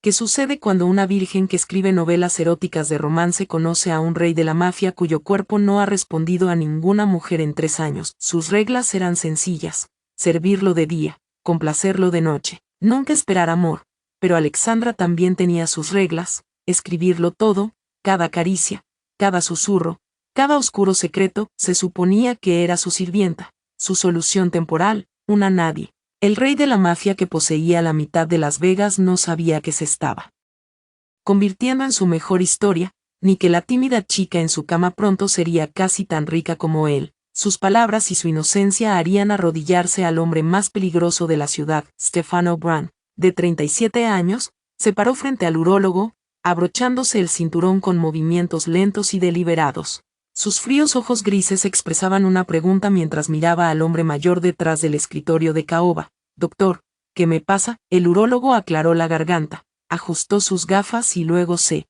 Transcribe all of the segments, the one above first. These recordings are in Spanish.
¿Qué sucede cuando una virgen que escribe novelas eróticas de romance conoce a un rey de la mafia cuyo cuerpo no ha respondido a ninguna mujer en 3 años? Sus reglas eran sencillas: servirlo de día, complacerlo de noche, nunca esperar amor. Pero Alexandra también tenía sus reglas: escribirlo todo, cada caricia, cada susurro, cada oscuro secreto. Se suponía que era su sirvienta, su solución temporal, una nadie. El rey de la mafia que poseía la mitad de Las Vegas no sabía que se estaba convirtiendo en su mejor historia, ni que la tímida chica en su cama pronto sería casi tan rica como él. Sus palabras y su inocencia harían arrodillarse al hombre más peligroso de la ciudad. Stefano Brown, de 37 años, se paró frente al urólogo, abrochándose el cinturón con movimientos lentos y deliberados. Sus fríos ojos grises expresaban una pregunta mientras miraba al hombre mayor detrás del escritorio de caoba. «Doctor, ¿qué me pasa?». El urólogo aclaró la garganta, ajustó sus gafas y luego se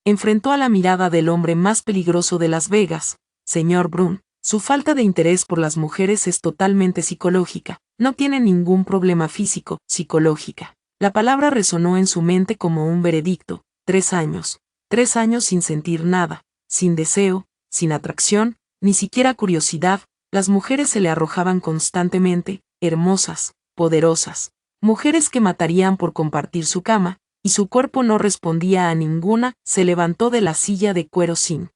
enfrentó a la mirada del hombre más peligroso de Las Vegas. «Señor Brown, su falta de interés por las mujeres es totalmente psicológica. No tiene ningún problema físico, psicológica». La palabra resonó en su mente como un veredicto. 3 años. 3 años sin sentir nada, sin deseo, sin atracción, ni siquiera curiosidad. Las mujeres se le arrojaban constantemente, hermosas, poderosas, mujeres que matarían por compartir su cama, y su cuerpo no respondía a ninguna. Se levantó de la silla de cuero sin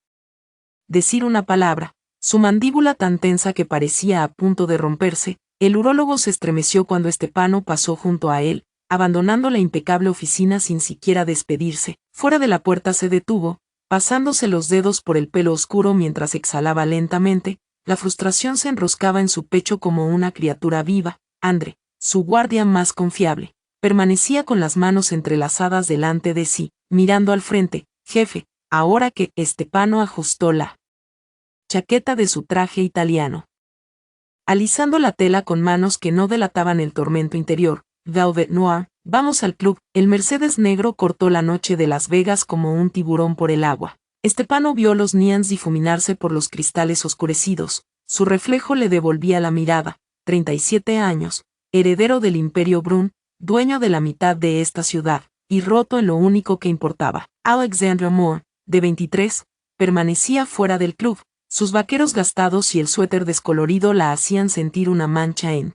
decir una palabra, su mandíbula tan tensa que parecía a punto de romperse. El urólogo se estremeció cuando Stefano pasó junto a él, abandonando la impecable oficina sin siquiera despedirse. Fuera de la puerta se detuvo, pasándose los dedos por el pelo oscuro mientras exhalaba lentamente. La frustración se enroscaba en su pecho como una criatura viva. Andre, su guardia más confiable, permanecía con las manos entrelazadas delante de sí, mirando al frente. «Jefe», ahora que Stefano ajustó la chaqueta de su traje italiano, alisando la tela con manos que no delataban el tormento interior. «Velvet Noir, vamos al club». El Mercedes negro cortó la noche de Las Vegas como un tiburón por el agua. Stefano vio los neons difuminarse por los cristales oscurecidos. Su reflejo le devolvía la mirada. 37 años, heredero del Imperio Brown, dueño de la mitad de esta ciudad, y roto en lo único que importaba. Alexandra Moore, de 23, permanecía fuera del club. Sus vaqueros gastados y el suéter descolorido la hacían sentir una mancha en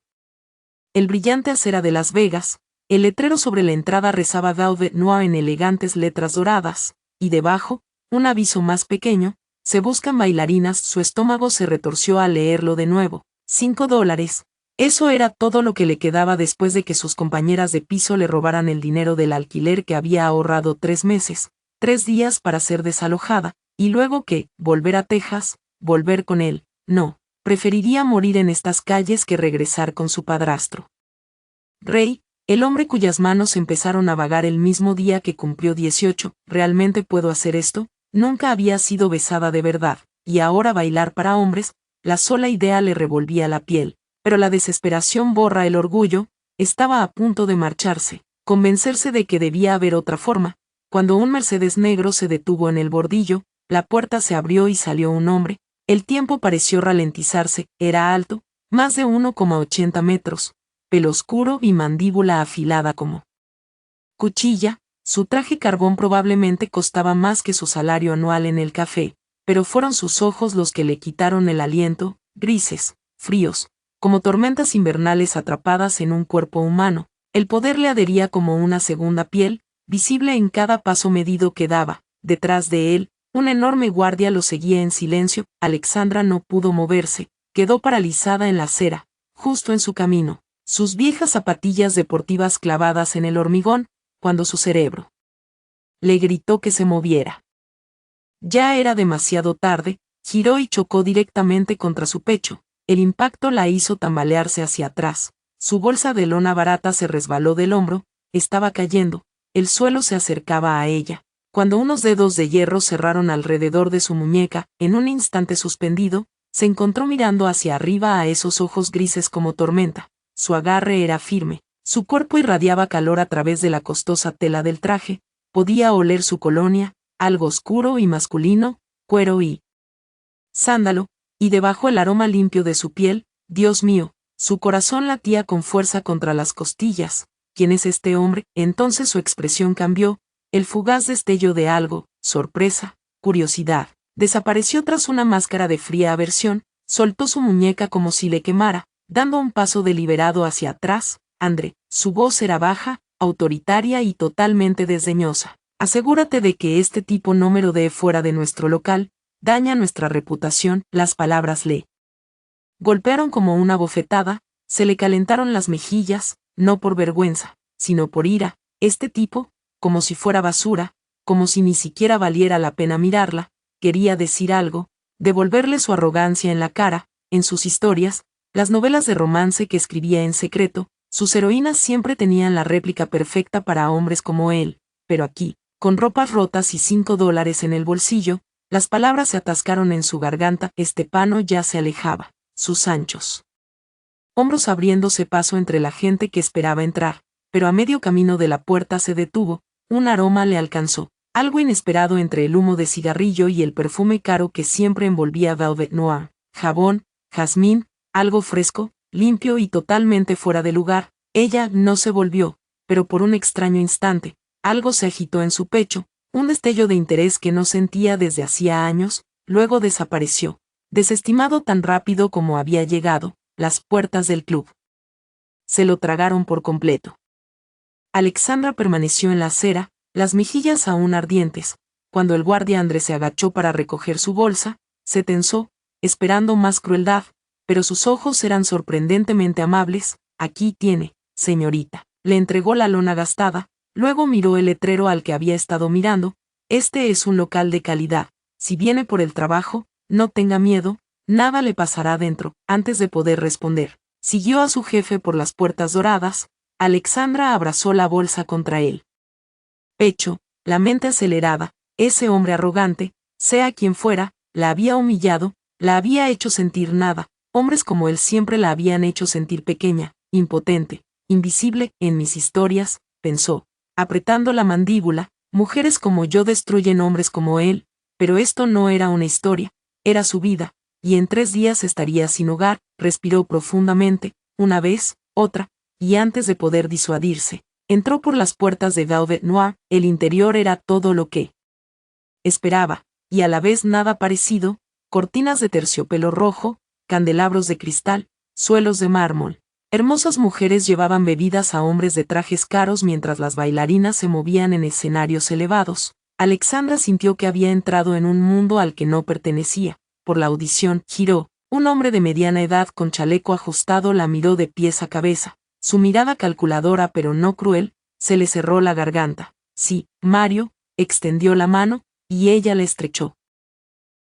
el brillante acera de Las Vegas. El letrero sobre la entrada rezaba «Velvet Noir» en elegantes letras doradas, y debajo, un aviso más pequeño: «Se buscan bailarinas». Su estómago se retorció al leerlo de nuevo. $5. Eso era todo lo que le quedaba después de que sus compañeras de piso le robaran el dinero del alquiler que había ahorrado 3 meses, 3 días para ser desalojada, y luego que, volver a Texas, volver con él. No, preferiría morir en estas calles que regresar con su padrastro. Ray, el hombre cuyas manos empezaron a vagar el mismo día que cumplió 18, ¿realmente puedo hacer esto? Nunca había sido besada de verdad, y ahora bailar para hombres, la sola idea le revolvía la piel. Pero la desesperación borra el orgullo. Estaba a punto de marcharse, convencerse de que debía haber otra forma, cuando un Mercedes negro se detuvo en el bordillo. La puerta se abrió y salió un hombre. El tiempo pareció ralentizarse. Era alto, más de 1,80 metros, pelo oscuro y mandíbula afilada como cuchilla. Su traje carbón probablemente costaba más que su salario anual en el café, pero fueron sus ojos los que le quitaron el aliento, grises, fríos, como tormentas invernales atrapadas en un cuerpo humano. El poder le adhería como una segunda piel, visible en cada paso medido que daba. Detrás de él, una enorme guardia lo seguía en silencio. Alexandra no pudo moverse, quedó paralizada en la acera, justo en su camino, sus viejas zapatillas deportivas clavadas en el hormigón, cuando su cerebro le gritó que se moviera. Ya era demasiado tarde. Giró y chocó directamente contra su pecho. El impacto la hizo tambalearse hacia atrás. Su bolsa de lona barata se resbaló del hombro. Estaba cayendo. El suelo se acercaba a ella. Cuando unos dedos de hierro cerraron alrededor de su muñeca, en un instante suspendido, se encontró mirando hacia arriba a esos ojos grises como tormenta. Su agarre era firme. Su cuerpo irradiaba calor a través de la costosa tela del traje. Podía oler su colonia, algo oscuro y masculino, cuero y sándalo, y debajo el aroma limpio de su piel. Dios mío, su corazón latía con fuerza contra las costillas. ¿quién es este hombre? Entonces su expresión cambió, el fugaz destello de algo, sorpresa, curiosidad. Desapareció tras una máscara de fría aversión, soltó su muñeca como si le quemara, dando un paso deliberado hacia atrás. André, su voz era baja, autoritaria y totalmente desdeñosa. Asegúrate de que este tipo no merodee fuera de nuestro local, daña nuestra reputación. Las palabras le golpearon como una bofetada, se le calentaron las mejillas, no por vergüenza, sino por ira. Este tipo, como si fuera basura, como si ni siquiera valiera la pena mirarla, quería decir algo, devolverle su arrogancia en la cara. En sus historias, las novelas de romance que escribía en secreto, sus heroínas siempre tenían la réplica perfecta para hombres como él, pero aquí, con ropas rotas y $5 en el bolsillo, las palabras se atascaron en su garganta. Estepano ya se alejaba, sus anchos hombros abriéndose paso entre la gente que esperaba entrar, pero a medio camino de la puerta se detuvo, un aroma le alcanzó, algo inesperado entre el humo de cigarrillo y el perfume caro que siempre envolvía Velvet Noir, jabón, jazmín, algo fresco, limpio y totalmente fuera de lugar. Ella no se volvió, pero por un extraño instante, algo se agitó en su pecho, un destello de interés que no sentía desde hacía años, luego desapareció, desestimado tan rápido como había llegado. Las puertas del club se lo tragaron por completo. Alexandra permaneció en la acera, las mejillas aún ardientes. Cuando el guardia André se agachó para recoger su bolsa, se tensó, esperando más crueldad, pero sus ojos eran sorprendentemente amables. Aquí tiene, señorita. Le entregó la lona gastada, luego miró el letrero al que había estado mirando. Este es un local de calidad. Si viene por el trabajo, no tenga miedo, nada le pasará dentro. Antes de poder responder, siguió a su jefe por las puertas doradas. Alexandra abrazó la bolsa contra él pecho, la mente acelerada. Ese hombre arrogante, sea quien fuera, la había humillado, la había hecho sentir nada. Hombres como él siempre la habían hecho sentir pequeña, impotente, invisible. En mis historias, pensó, apretando la mandíbula, mujeres como yo destruyen hombres como él, pero esto no era una historia, era su vida, y en 3 días estaría sin hogar. Respiró profundamente, una vez, otra, y antes de poder disuadirse, entró por las puertas de Velvet Noir. El interior era todo lo que esperaba, y a la vez nada parecido: cortinas de terciopelo rojo, candelabros de cristal, suelos de mármol. Hermosas mujeres llevaban bebidas a hombres de trajes caros mientras las bailarinas se movían en escenarios elevados. Alexandra sintió que había entrado en un mundo al que no pertenecía. Por la audición, giró. Un hombre de mediana edad con chaleco ajustado la miró de pies a cabeza. Su mirada calculadora pero no cruel, se le cerró la garganta. Sí, Mario, extendió la mano, y ella la estrechó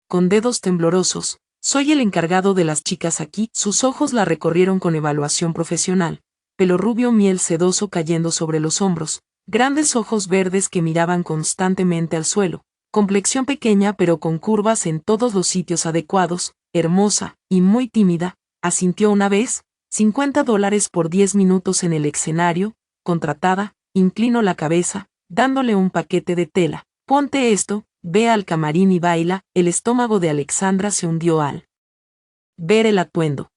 con dedos temblorosos. Soy el encargado de las chicas aquí. Sus ojos la recorrieron con evaluación profesional. Pelo rubio miel sedoso cayendo sobre los hombros, grandes ojos verdes que miraban constantemente al suelo, complexión pequeña pero con curvas en todos los sitios adecuados, hermosa y muy tímida. Asintió una vez. $50 por 10 minutos en el escenario, contratada. Inclinó la cabeza, dándole un paquete de tela. Ponte esto, ve al camarín y baila. El estómago de Alexandra se hundió al ver el atuendo.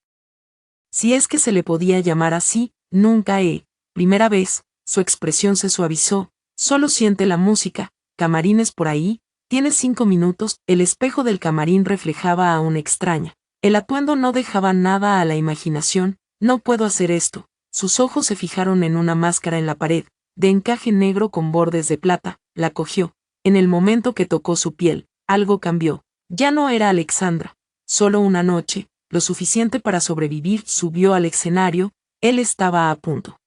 Si es que se le podía llamar así, nunca primera vez. Su expresión se suavizó. Solo siente la música. Camarines por ahí. Tienes 5 minutos. El espejo del camarín reflejaba a una extraña. El atuendo no dejaba nada a la imaginación. No puedo hacer esto. Sus ojos se fijaron en una máscara en la pared, de encaje negro con bordes de plata. La cogió. En el momento que tocó su piel, algo cambió. Ya no era Alexandra. Solo una noche, lo suficiente para sobrevivir. Subió al escenario. Él estaba a punto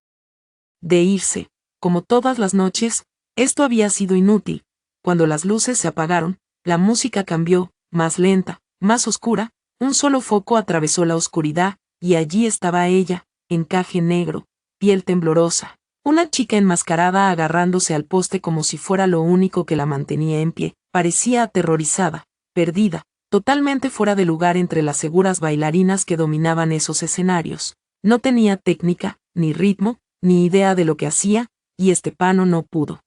de irse. Como todas las noches, esto había sido inútil. Cuando las luces se apagaron, la música cambió, más lenta, más oscura. Un solo foco atravesó la oscuridad, y allí estaba ella, encaje negro, piel temblorosa. Una chica enmascarada agarrándose al poste como si fuera lo único que la mantenía en pie. Parecía aterrorizada, perdida, totalmente fuera de lugar entre las seguras bailarinas que dominaban esos escenarios. No tenía técnica, ni ritmo, ni idea de lo que hacía, y Estepano no pudo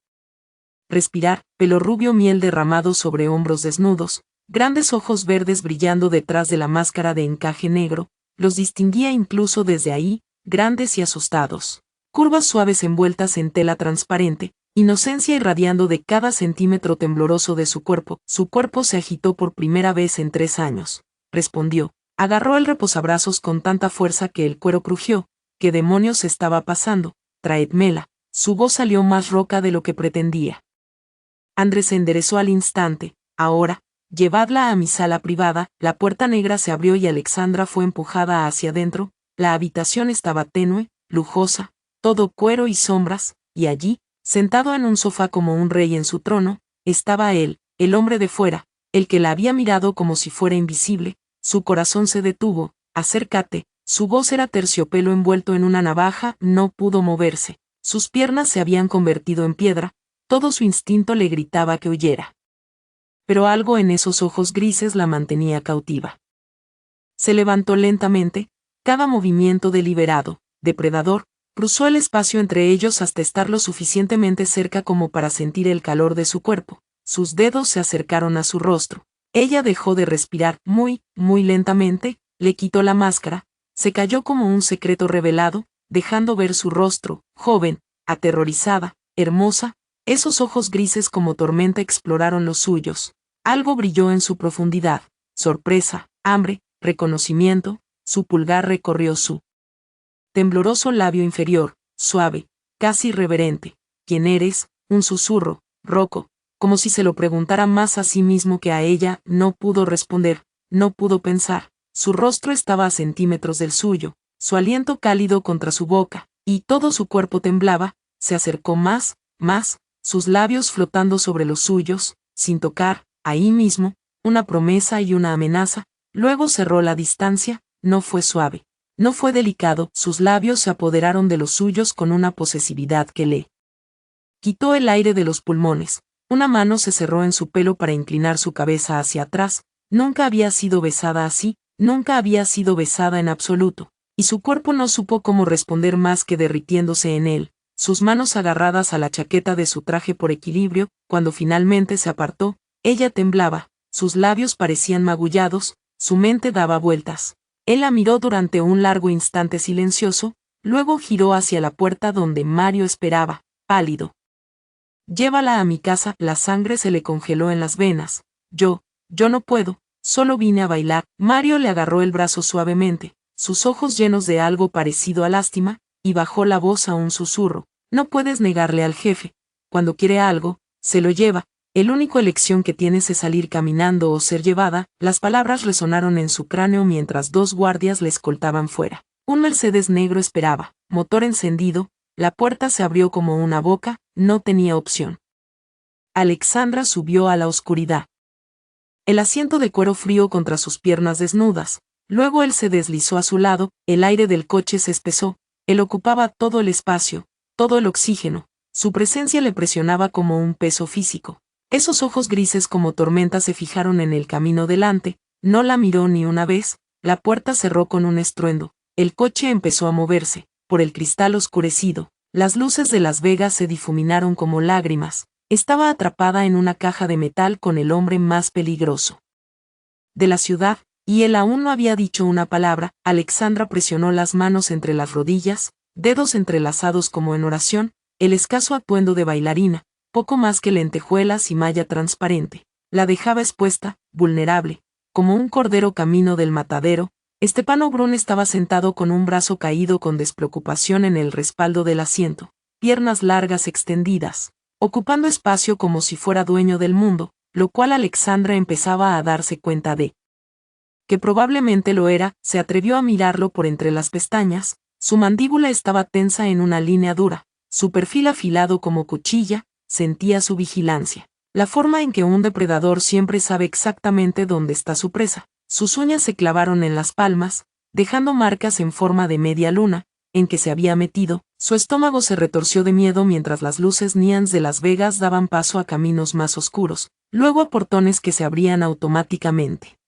respirar. Pelo rubio miel derramado sobre hombros desnudos, grandes ojos verdes brillando detrás de la máscara de encaje negro, los distinguía incluso desde ahí, grandes y asustados. curvas suaves envueltas en tela transparente, inocencia irradiando de cada centímetro tembloroso de su cuerpo. Su cuerpo se agitó por primera vez en 3 años. Respondió. Agarró el reposabrazos con tanta fuerza que el cuero crujió. ¿Qué demonios estaba pasando? Traédmela. Su voz salió más roca de lo que pretendía. Andrés se enderezó al instante. Ahora, llevadla a mi sala privada. La puerta negra se abrió y Alexandra fue empujada hacia adentro. La habitación estaba tenue, lujosa, todo cuero y sombras, y allí, sentado en un sofá como un rey en su trono, estaba él, el hombre de fuera, el que la había mirado como si fuera invisible. Su corazón se detuvo. Acércate. Su voz era terciopelo envuelto en una navaja. No pudo moverse. Sus piernas se habían convertido en piedra. Todo su instinto le gritaba que huyera. Pero algo en esos ojos grises la mantenía cautiva. Se levantó lentamente, cada movimiento deliberado, depredador, cruzó el espacio entre ellos hasta estar lo suficientemente cerca como para sentir el calor de su cuerpo. Sus dedos se acercaron a su rostro. Ella dejó de respirar muy lentamente, le quitó la máscara, se cayó como un secreto revelado, dejando ver su rostro, joven, aterrorizada, hermosa. Esos ojos grises como tormenta exploraron los suyos. Algo brilló en su profundidad. Sorpresa, hambre, reconocimiento. Su pulgar recorrió su tembloroso labio inferior, suave, casi irreverente. ¿Quién eres? Un susurro, roco, como si se lo preguntara más a sí mismo que a ella. No pudo responder, no pudo pensar. Su rostro estaba a centímetros del suyo, su aliento cálido contra su boca, y todo su cuerpo temblaba. Se acercó más, sus labios flotando sobre los suyos, sin tocar, ahí mismo, una promesa y una amenaza. Luego cerró la distancia. No fue suave, no fue delicado. Sus labios se apoderaron de los suyos con una posesividad que le quitó el aire de los pulmones. Una mano se cerró en su pelo para inclinar su cabeza hacia atrás. Nunca había sido besada así, nunca había sido besada en absoluto, y su cuerpo no supo cómo responder más que derritiéndose en él, sus manos agarradas a la chaqueta de su traje por equilibrio. Cuando finalmente se apartó, ella temblaba, sus labios parecían magullados, su mente daba vueltas. Él la miró durante un largo instante silencioso, luego giró hacia la puerta donde Mario esperaba, pálido. Llévala a mi casa. La sangre se le congeló en las venas. Yo no puedo, solo vine a bailar. Mario le agarró el brazo suavemente, sus ojos llenos de algo parecido a lástima, y bajó la voz a un susurro. No puedes negarle al jefe. Cuando quiere algo, se lo lleva. El único elección que tienes es salir caminando o ser llevada. Las palabras resonaron en su cráneo mientras 2 guardias le escoltaban fuera. Un Mercedes negro esperaba, motor encendido. La puerta se abrió como una boca. No tenía opción. Alexandra subió a la oscuridad. El asiento de cuero frío contra sus piernas desnudas. Luego él se deslizó a su lado. El aire del coche se espesó. Él ocupaba todo el espacio, todo el oxígeno. Su presencia le presionaba como un peso físico. Esos ojos grises como tormenta se fijaron en el camino delante. No la miró ni una vez. La puerta cerró con un estruendo. El coche empezó a moverse. Por el cristal oscurecido, las luces de Las Vegas se difuminaron como lágrimas. Estaba atrapada en una caja de metal con el hombre más peligroso de la ciudad, y él aún no había dicho una palabra. Alexandra presionó las manos entre las rodillas, dedos entrelazados como en oración. El escaso atuendo de bailarina, poco más que lentejuelas y malla transparente, la dejaba expuesta, vulnerable, como un cordero camino del matadero. Stepano Brun estaba sentado con un brazo caído con despreocupación en el respaldo del asiento, piernas largas extendidas, ocupando espacio como si fuera dueño del mundo, lo cual Alexandra empezaba a darse cuenta de que probablemente lo era. Se atrevió a mirarlo por entre las pestañas. Su mandíbula estaba tensa en una línea dura, su perfil afilado como cuchilla. Sentía su vigilancia, la forma en que un depredador siempre sabe exactamente dónde está su presa. Sus uñas se clavaron en las palmas, dejando marcas en forma de media luna, en que se había metido. Su estómago se retorció de miedo mientras las luces neons de Las Vegas daban paso a caminos más oscuros, luego a portones que se abrían automáticamente.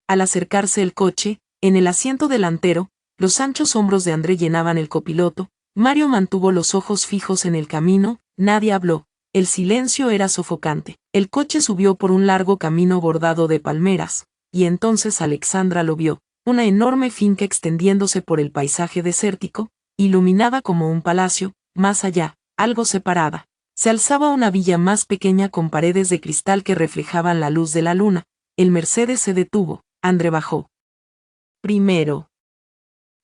Al acercarse el coche, en el asiento delantero, los anchos hombros de André llenaban el copiloto. Mario mantuvo los ojos fijos en el camino. Nadie habló. El silencio era sofocante. El coche subió por un largo camino bordado de palmeras, y entonces Alexandra lo vio, una enorme finca extendiéndose por el paisaje desértico, iluminada como un palacio. Más allá, algo separada, se alzaba una villa más pequeña con paredes de cristal que reflejaban la luz de la luna. El Mercedes se detuvo. André bajó primero.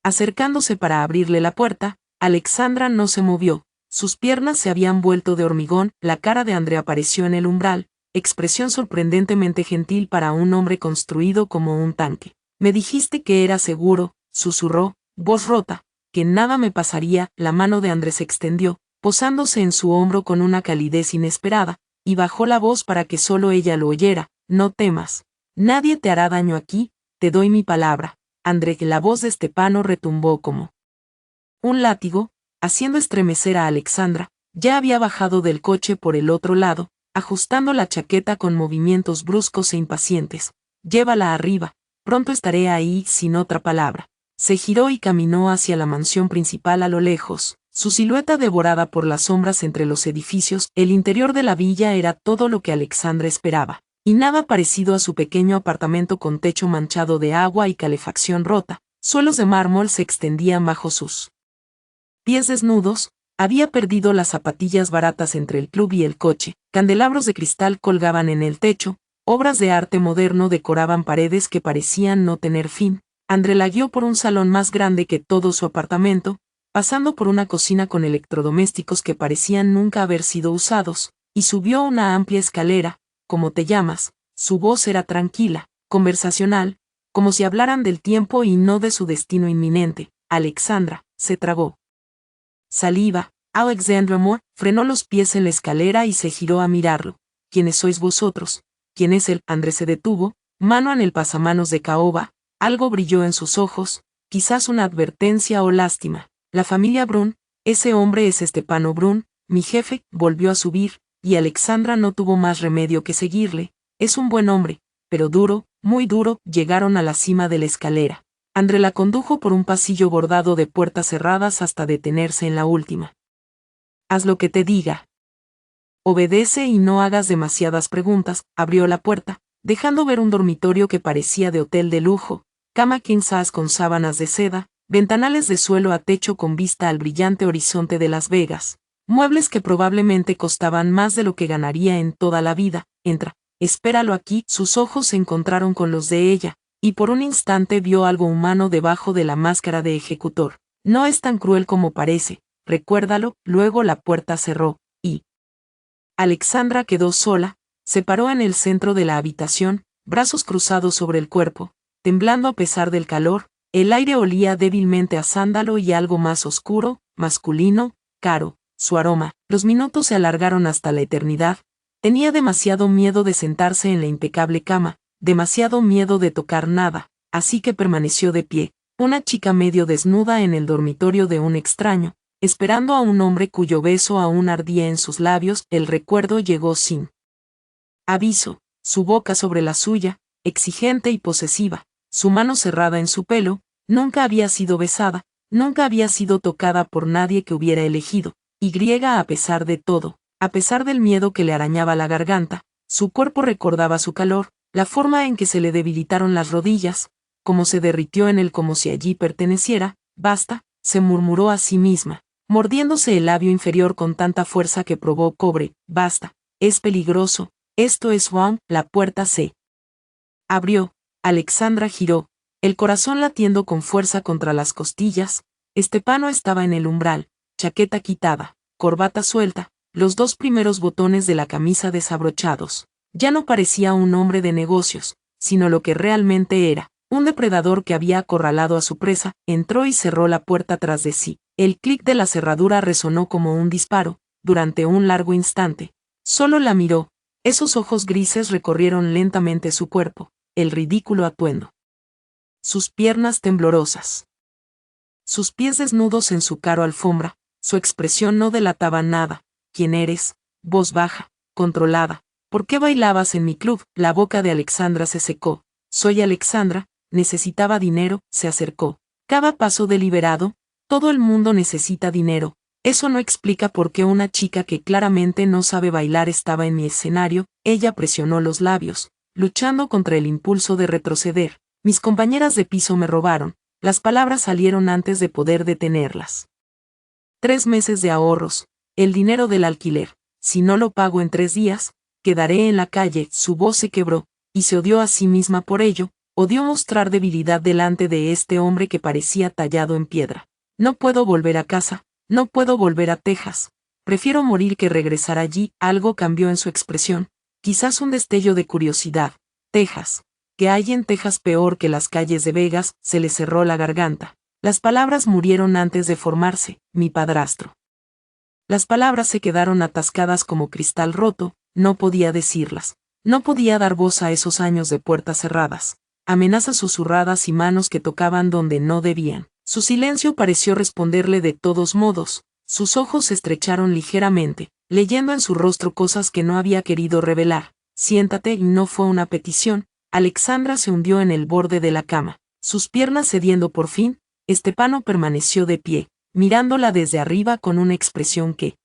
Acercándose para abrirle la puerta, Alexandra no se movió. Sus piernas se habían vuelto de hormigón. La cara de André apareció en el umbral, expresión sorprendentemente gentil para un hombre construido como un tanque. Me dijiste que era seguro, susurró, voz rota, que nada me pasaría. La mano de André se extendió, posándose en su hombro con una calidez inesperada, y bajó la voz para que solo ella lo oyera. No temas. Nadie te hará daño aquí, te doy mi palabra. André, la voz de Stepano retumbó como un látigo, haciendo estremecer a Alexandra. Ya había bajado del coche por el otro lado, ajustando la chaqueta con movimientos bruscos e impacientes. Llévala arriba, pronto estaré ahí. Sin otra palabra, se giró y caminó hacia la mansión principal a lo lejos, su silueta devorada por las sombras entre los edificios. El interior de la villa era todo lo que Alexandra esperaba, y nada parecido a su pequeño apartamento con techo manchado de agua y calefacción rota. Suelos de mármol se extendían bajo sus pies desnudos. Había perdido las zapatillas baratas entre el club y el coche. Candelabros de cristal colgaban en el techo, obras de arte moderno decoraban paredes que parecían no tener fin. André la guió por un salón más grande que todo su apartamento, pasando por una cocina con electrodomésticos que parecían nunca haber sido usados, y subió una amplia escalera. ¿Cómo te llamas? Su voz era tranquila, conversacional, como si hablaran del tiempo y no de su destino inminente. Alexandra se tragó saliva. Alexandra Moore frenó los pies en la escalera y se giró a mirarlo. ¿Quiénes sois vosotros? ¿Quién es él? André se detuvo, mano en el pasamanos de caoba. Algo brilló en sus ojos, quizás una advertencia o lástima. La familia Brun, ese hombre es Stepano Brun, mi jefe. Volvió a subir, y Alexandra no tuvo más remedio que seguirle. Es un buen hombre, pero duro, muy duro. Llegaron a la cima de la escalera. André la condujo por un pasillo bordado de puertas cerradas hasta detenerse en la última. Haz lo que te diga. Obedece y no hagas demasiadas preguntas. Abrió la puerta, dejando ver un dormitorio que parecía de hotel de lujo, cama king size con sábanas de seda, ventanales de suelo a techo con vista al brillante horizonte de Las Vegas, muebles que probablemente costaban más de lo que ganaría en toda la vida. Entra, espéralo aquí. Sus ojos se encontraron con los de ella, y por un instante vio algo humano debajo de la máscara de ejecutor. No es tan cruel como parece, recuérdalo. Luego la puerta cerró, y Alexandra quedó sola. Se paró en el centro de la habitación, brazos cruzados sobre el cuerpo, temblando a pesar del calor. El aire olía débilmente a sándalo y algo más oscuro, masculino, caro. Su aroma. Los minutos se alargaron hasta la eternidad. Tenía demasiado miedo de sentarse en la impecable cama, demasiado miedo de tocar nada, así que permaneció de pie, una chica medio desnuda en el dormitorio de un extraño, esperando a un hombre cuyo beso aún ardía en sus labios. El recuerdo llegó sin aviso, su boca sobre la suya, exigente y posesiva, su mano cerrada en su pelo. Nunca había sido besada, nunca había sido tocada por nadie que hubiera elegido. A pesar de todo, a pesar del miedo que le arañaba la garganta, su cuerpo recordaba su calor, la forma en que se le debilitaron las rodillas, cómo se derritió en él como si allí perteneciera. Basta, se murmuró a sí misma, mordiéndose el labio inferior con tanta fuerza que probó cobre. Basta, es peligroso, esto es wrong. La puerta se abrió. Alexandra giró, el corazón latiendo con fuerza contra las costillas. Stepano estaba en el umbral, chaqueta quitada, corbata suelta, los dos primeros botones de la camisa desabrochados. Ya no parecía un hombre de negocios, sino lo que realmente era, un depredador que había acorralado a su presa. Entró y cerró la puerta tras de sí. El clic de la cerradura resonó como un disparo. Durante un largo instante, solo la miró. Esos ojos grises recorrieron lentamente su cuerpo, el ridículo atuendo, sus piernas temblorosas, sus pies desnudos en su caro alfombra. Su expresión no delataba nada. ¿Quién eres? Voz baja, controlada. ¿Por qué bailabas en mi club? La boca de Alexandra se secó. Soy Alexandra, necesitaba dinero. Se acercó. Cada paso deliberado. Todo el mundo necesita dinero. Eso no explica por qué una chica que claramente no sabe bailar estaba en mi escenario. Ella presionó los labios, luchando contra el impulso de retroceder. Mis compañeras de piso me robaron. Las palabras salieron antes de poder detenerlas. 3 meses de ahorros, el dinero del alquiler. Si no lo pago en 3 días, quedaré en la calle. Su voz se quebró, y se odió a sí misma por ello. Odió mostrar debilidad delante de este hombre que parecía tallado en piedra. No puedo volver a casa, no puedo volver a Texas. Prefiero morir que regresar allí. Algo cambió en su expresión, quizás un destello de curiosidad. Texas. ¿Qué hay en Texas peor que las calles de Vegas? Se le cerró la garganta. Las palabras murieron antes de formarse. Mi padrastro. Las palabras se quedaron atascadas como cristal roto, no podía decirlas. No podía dar voz a esos años de puertas cerradas, amenazas susurradas y manos que tocaban donde no debían. Su silencio pareció responderle de todos modos. Sus ojos se estrecharon ligeramente, leyendo en su rostro cosas que no había querido revelar. Siéntate, y no fue una petición. Alexandra se hundió en el borde de la cama, sus piernas cediendo por fin. Estepano permaneció de pie, mirándola desde arriba con una expresión que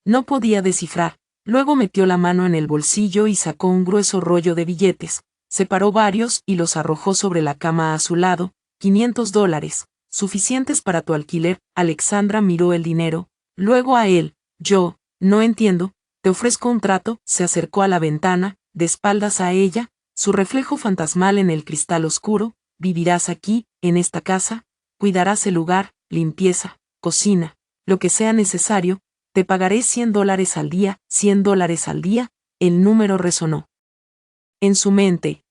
no podía descifrar. Luego metió la mano en el bolsillo y sacó un grueso rollo de billetes, separó varios y los arrojó sobre la cama a su lado. $500, suficientes para tu alquiler. Alexandra miró el dinero, luego a él. No entiendo, te ofrezco un trato. Se acercó a la ventana, de espaldas a ella, su reflejo fantasmal en el cristal oscuro. Vivirás aquí, en esta casa, cuidarás el lugar, limpieza, cocina, lo que sea necesario. Te pagaré $100 al día. $100 al día. El número resonó en su mente.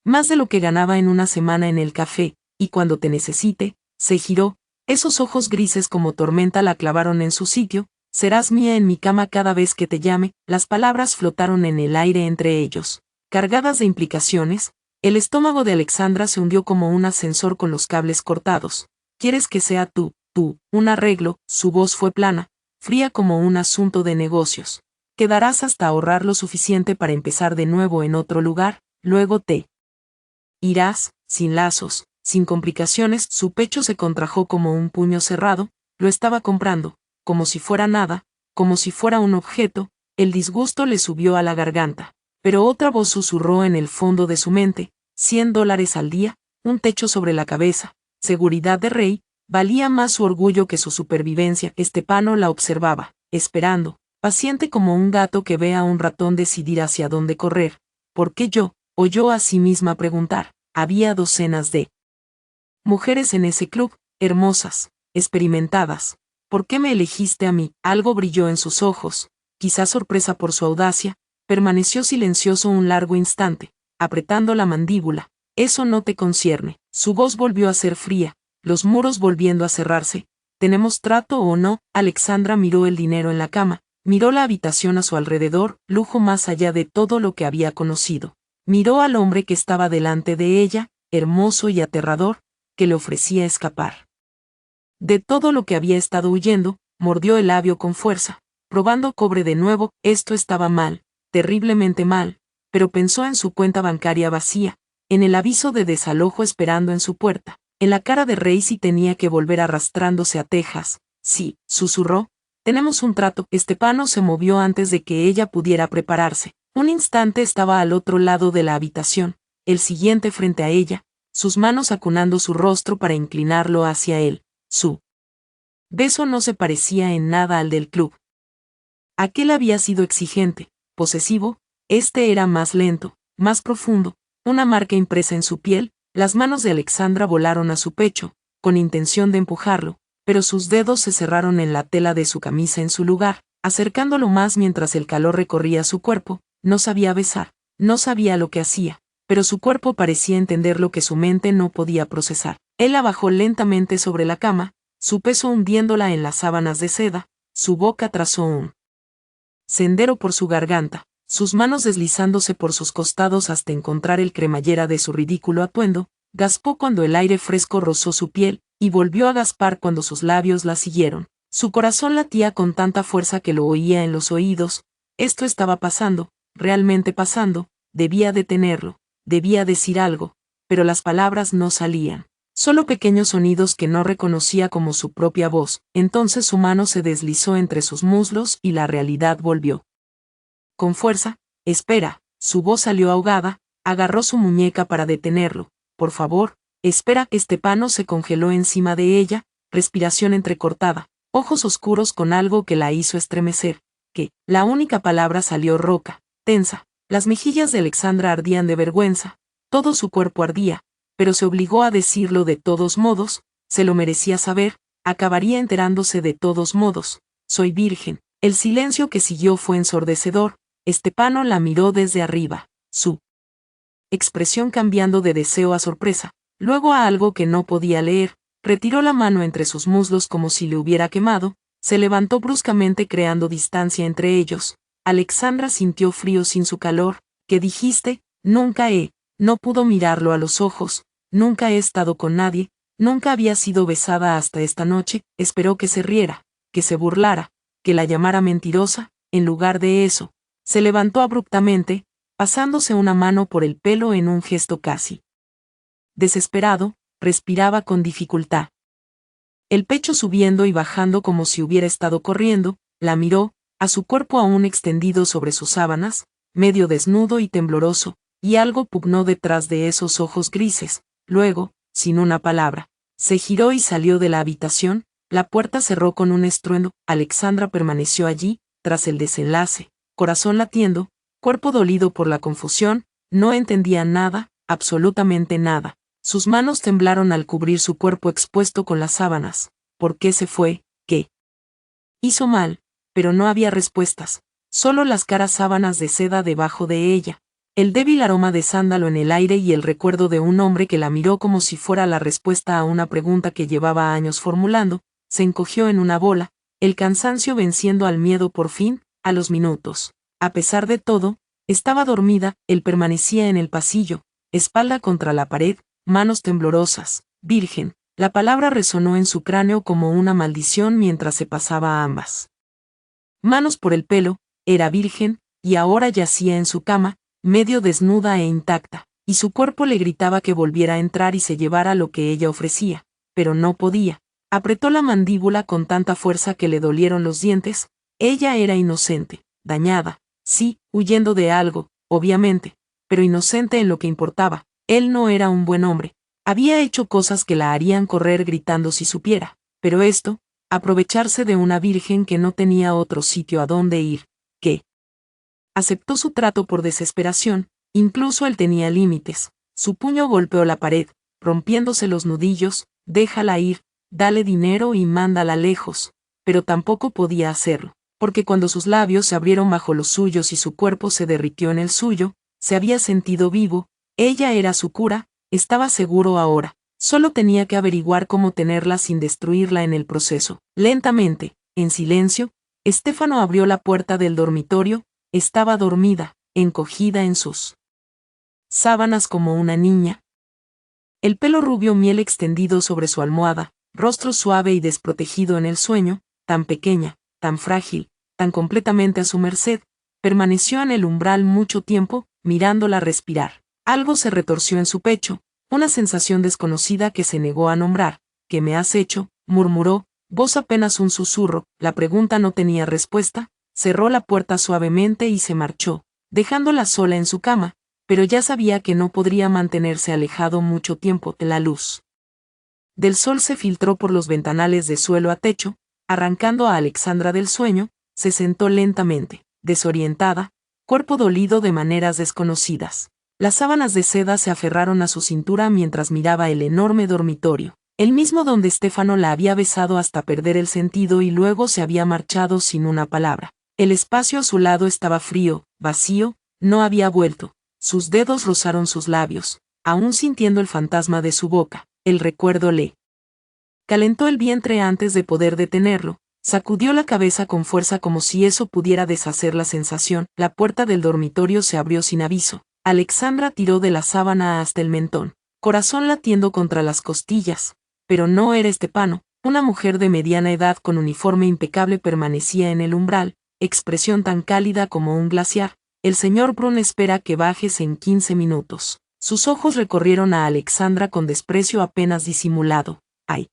Más de lo que ganaba en una semana en el café. Y cuando te necesite. Se giró, esos ojos grises como tormenta la clavaron en su sitio. Serás mía en mi cama cada vez que te llame. Las palabras flotaron en el aire entre ellos, cargadas de implicaciones. El estómago de Alexandra se hundió como un ascensor con los cables cortados. ¿Quieres que sea tú, un arreglo? Su voz fue plana, fría como un asunto de negocios. Quedarás hasta ahorrar lo suficiente para empezar de nuevo en otro lugar. Luego te irás, sin lazos, sin complicaciones. Su pecho se contrajo como un puño cerrado. Lo estaba comprando, como si fuera nada, como si fuera un objeto. El disgusto le subió a la garganta, pero otra voz susurró en el fondo de su mente. $100 al día, un techo sobre la cabeza, seguridad de rey. Valía más su orgullo que su supervivencia. Estepano la observaba, esperando, paciente como un gato que ve a un ratón decidir hacia dónde correr. ¿Por qué yo? Oyó a sí misma preguntar. Había docenas de mujeres en ese club, hermosas, experimentadas. ¿Por qué me elegiste a mí? Algo brilló en sus ojos, quizás sorpresa por su audacia. Permaneció silencioso un largo instante, apretando la mandíbula. Eso no te concierne. Su voz volvió a ser fría, los muros volviendo a cerrarse. ¿Tenemos trato o no? Alexandra miró el dinero en la cama, miró la habitación a su alrededor, lujo más allá de todo lo que había conocido. Miró al hombre que estaba delante de ella, hermoso y aterrador, que le ofrecía escapar de todo lo que había estado huyendo. Mordió el labio con fuerza, probando cobre de nuevo. Esto estaba mal, terriblemente mal, pero pensó en su cuenta bancaria vacía, en el aviso de desalojo esperando en su puerta, en la cara de Rey si tenía que volver arrastrándose a Texas. Sí, susurró, tenemos un trato. Estepano se movió antes de que ella pudiera prepararse. Un instante estaba al otro lado de la habitación, el siguiente frente a ella, sus manos acunando su rostro para inclinarlo hacia él. Su beso no se parecía en nada al del club. Aquel había sido exigente, posesivo. Este era más lento, más profundo, una marca impresa en su piel. Las manos de Alexandra volaron a su pecho, con intención de empujarlo, pero sus dedos se cerraron en la tela de su camisa en su lugar, acercándolo más mientras el calor recorría su cuerpo. No sabía besar, no sabía lo que hacía, pero su cuerpo parecía entender lo que su mente no podía procesar. Él la bajó lentamente sobre la cama, su peso hundiéndola en las sábanas de seda. Su boca trazó un sendero por su garganta, sus manos deslizándose por sus costados hasta encontrar el cremallera de su ridículo atuendo. Gaspó cuando el aire fresco rozó su piel, y volvió a gaspar cuando sus labios la siguieron. Su corazón latía con tanta fuerza que lo oía en los oídos. Esto estaba pasando, realmente pasando. Debía detenerlo, debía decir algo, pero las palabras no salían. Solo pequeños sonidos que no reconocía como su propia voz. Entonces su mano se deslizó entre sus muslos y la realidad volvió. Con fuerza. Espera. Su voz salió ahogada. Agarró su muñeca para detenerlo. Por favor, espera. Estepano se congeló encima de ella, respiración entrecortada. ojos oscuros con algo que la hizo estremecer, que, la única palabra salió roca, tensa. Las mejillas de Alexandra ardían de vergüenza, todo su cuerpo ardía, pero se obligó a decirlo de todos modos, se lo merecía saber, acabaría enterándose de todos modos. Soy virgen. El silencio que siguió fue ensordecedor. Estefano la miró desde arriba, su expresión cambiando de deseo a sorpresa, luego a algo que no podía leer, retiró la mano entre sus muslos como si le hubiera quemado, se levantó bruscamente creando distancia entre ellos. Alexandra sintió frío sin su calor. ¿Qué dijiste? No pudo mirarlo a los ojos, nunca he estado con nadie, nunca había sido besada hasta esta noche. Esperó que se riera, que se burlara, que la llamara mentirosa. En lugar de eso, se levantó abruptamente, pasándose una mano por el pelo en un gesto casi desesperado, respiraba con dificultad. El pecho subiendo y bajando como si hubiera estado corriendo, la miró, a su cuerpo aún extendido sobre sus sábanas, medio desnudo y tembloroso, y algo pugnó detrás de esos ojos grises. Luego, sin una palabra, se giró y salió de la habitación. La puerta cerró con un estruendo. Alexandra permaneció allí, tras el desenlace, corazón latiendo, cuerpo dolido por la confusión, no entendía nada, absolutamente nada. Sus manos temblaron al cubrir su cuerpo expuesto con las sábanas. ¿Por qué se fue? ¿Qué hizo mal? Pero no había respuestas, solo las caras sábanas de seda debajo de ella, el débil aroma de sándalo en el aire y el recuerdo de un hombre que la miró como si fuera la respuesta a una pregunta que llevaba años formulando. Se encogió en una bola, el cansancio venciendo al miedo por fin. A los minutos, a pesar de todo, estaba dormida. Él permanecía en el pasillo, espalda contra la pared, manos temblorosas. Virgen, la palabra resonó en su cráneo como una maldición mientras se pasaba a ambas manos por el pelo. Era virgen, y ahora yacía en su cama, medio desnuda e intacta, y su cuerpo le gritaba que volviera a entrar y se llevara lo que ella ofrecía, pero no podía. Apretó la mandíbula con tanta fuerza que le dolieron los dientes. Ella era inocente, dañada, sí, huyendo de algo, obviamente, pero inocente en lo que importaba. Él no era un buen hombre. Había hecho cosas que la harían correr gritando si supiera, pero esto, aprovecharse de una virgen que no tenía otro sitio a donde ir, que aceptó su trato por desesperación. Incluso él tenía límites. Su puño golpeó la pared, rompiéndose los nudillos. Déjala ir, dale dinero y mándala lejos. Pero tampoco podía hacerlo, porque cuando sus labios se abrieron bajo los suyos y su cuerpo se derritió en el suyo, se había sentido vivo. Ella era su cura, estaba seguro ahora. Solo tenía que averiguar cómo tenerla sin destruirla en el proceso. Lentamente, en silencio, Estefano abrió la puerta del dormitorio. Estaba dormida, encogida en sus sábanas como una niña. El pelo rubio miel extendido sobre su almohada, rostro suave y desprotegido en el sueño, tan pequeña, tan frágil, tan completamente a su merced. Permaneció en el umbral mucho tiempo, mirándola respirar. Algo se retorció en su pecho, una sensación desconocida que se negó a nombrar. ¿Qué me has hecho?, murmuró, voz apenas un susurro. La pregunta no tenía respuesta. Cerró la puerta suavemente y se marchó, dejándola sola en su cama, pero ya sabía que no podría mantenerse alejado mucho tiempo. La luz del sol se filtró por los ventanales de suelo a techo, arrancando a Alexandra del sueño. Se sentó lentamente, desorientada, cuerpo dolido de maneras desconocidas. Las sábanas de seda se aferraron a su cintura mientras miraba el enorme dormitorio, el mismo donde Estefano la había besado hasta perder el sentido y luego se había marchado sin una palabra. El espacio a su lado estaba frío, vacío, no había vuelto. Sus dedos rozaron sus labios, aún sintiendo el fantasma de su boca. El recuerdo le calentó el vientre antes de poder detenerlo. Sacudió la cabeza con fuerza como si eso pudiera deshacer la sensación. La puerta del dormitorio se abrió sin aviso. Alexandra tiró de la sábana hasta el mentón, corazón latiendo contra las costillas. Pero no era Estefano. Una mujer de mediana edad con uniforme impecable permanecía en el umbral, expresión tan cálida como un glaciar. El señor Brun espera que bajes en 15 minutos. Sus ojos recorrieron a Alexandra con desprecio apenas disimulado. Hay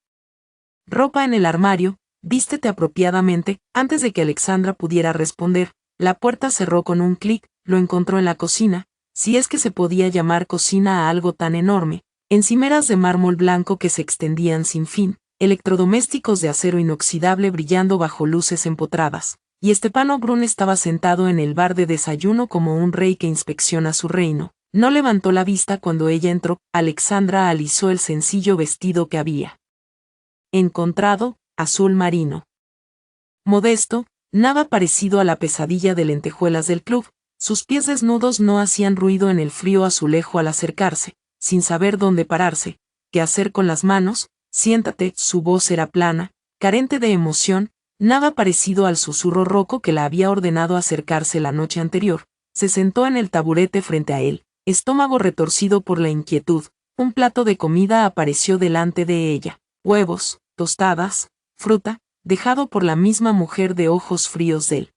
ropa en el armario, vístete apropiadamente. Antes de que Alexandra pudiera responder, la puerta cerró con un clic. Lo encontró en la cocina, si es que se podía llamar cocina a algo tan enorme, encimeras de mármol blanco que se extendían sin fin. electrodomésticos de acero inoxidable brillando bajo luces empotradas, y Stepano Brun estaba sentado en el bar de desayuno como un rey que inspecciona su reino. No levantó la vista cuando ella entró. Alexandra alisó el sencillo vestido que había encontrado, azul marino. Modesto, nada parecido a la pesadilla de lentejuelas del club. Sus pies desnudos no hacían ruido en el frío azulejo al acercarse, sin saber dónde pararse, qué hacer con las manos. Siéntate, su voz era plana, carente de emoción, nada parecido al susurro rouco que la había ordenado acercarse la noche anterior. Se sentó en el taburete frente a él, estómago retorcido por la inquietud. Un plato de comida apareció delante de ella, huevos, tostadas, fruta, dejado por la misma mujer de ojos fríos del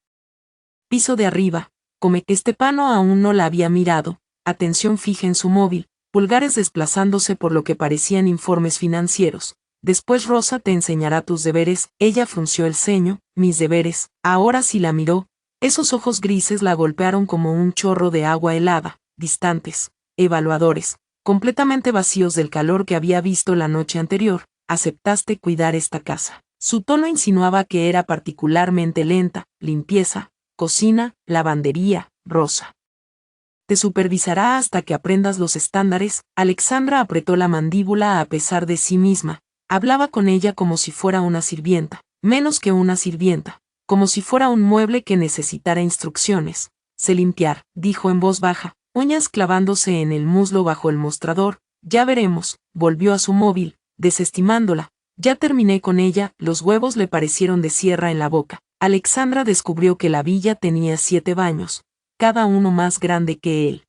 piso de arriba. Come. Stepano aún no la había mirado, atención fija en su móvil, pulgares desplazándose por lo que parecían informes financieros. Después Rosa te enseñará tus deberes. Ella frunció el ceño. Mis deberes. Ahora sí la miró. Esos ojos grises la golpearon como un chorro de agua helada, distantes, evaluadores, completamente vacíos del calor que había visto la noche anterior. Aceptaste cuidar esta casa. Su tono insinuaba que era particularmente lenta. Limpieza, cocina, lavandería. Rosa te supervisará hasta que aprendas los estándares. Alexandra apretó la mandíbula a pesar de sí misma. Hablaba con ella como si fuera una sirvienta, menos que una sirvienta, como si fuera un mueble que necesitara instrucciones. Sé limpiar, dijo en voz baja, uñas clavándose en el muslo bajo el mostrador. Ya veremos. Volvió a su móvil, desestimándola. Ya terminé con ella. Los huevos le parecieron de sierra en la boca. Alexandra descubrió que la villa tenía 7 baños, cada uno más grande que el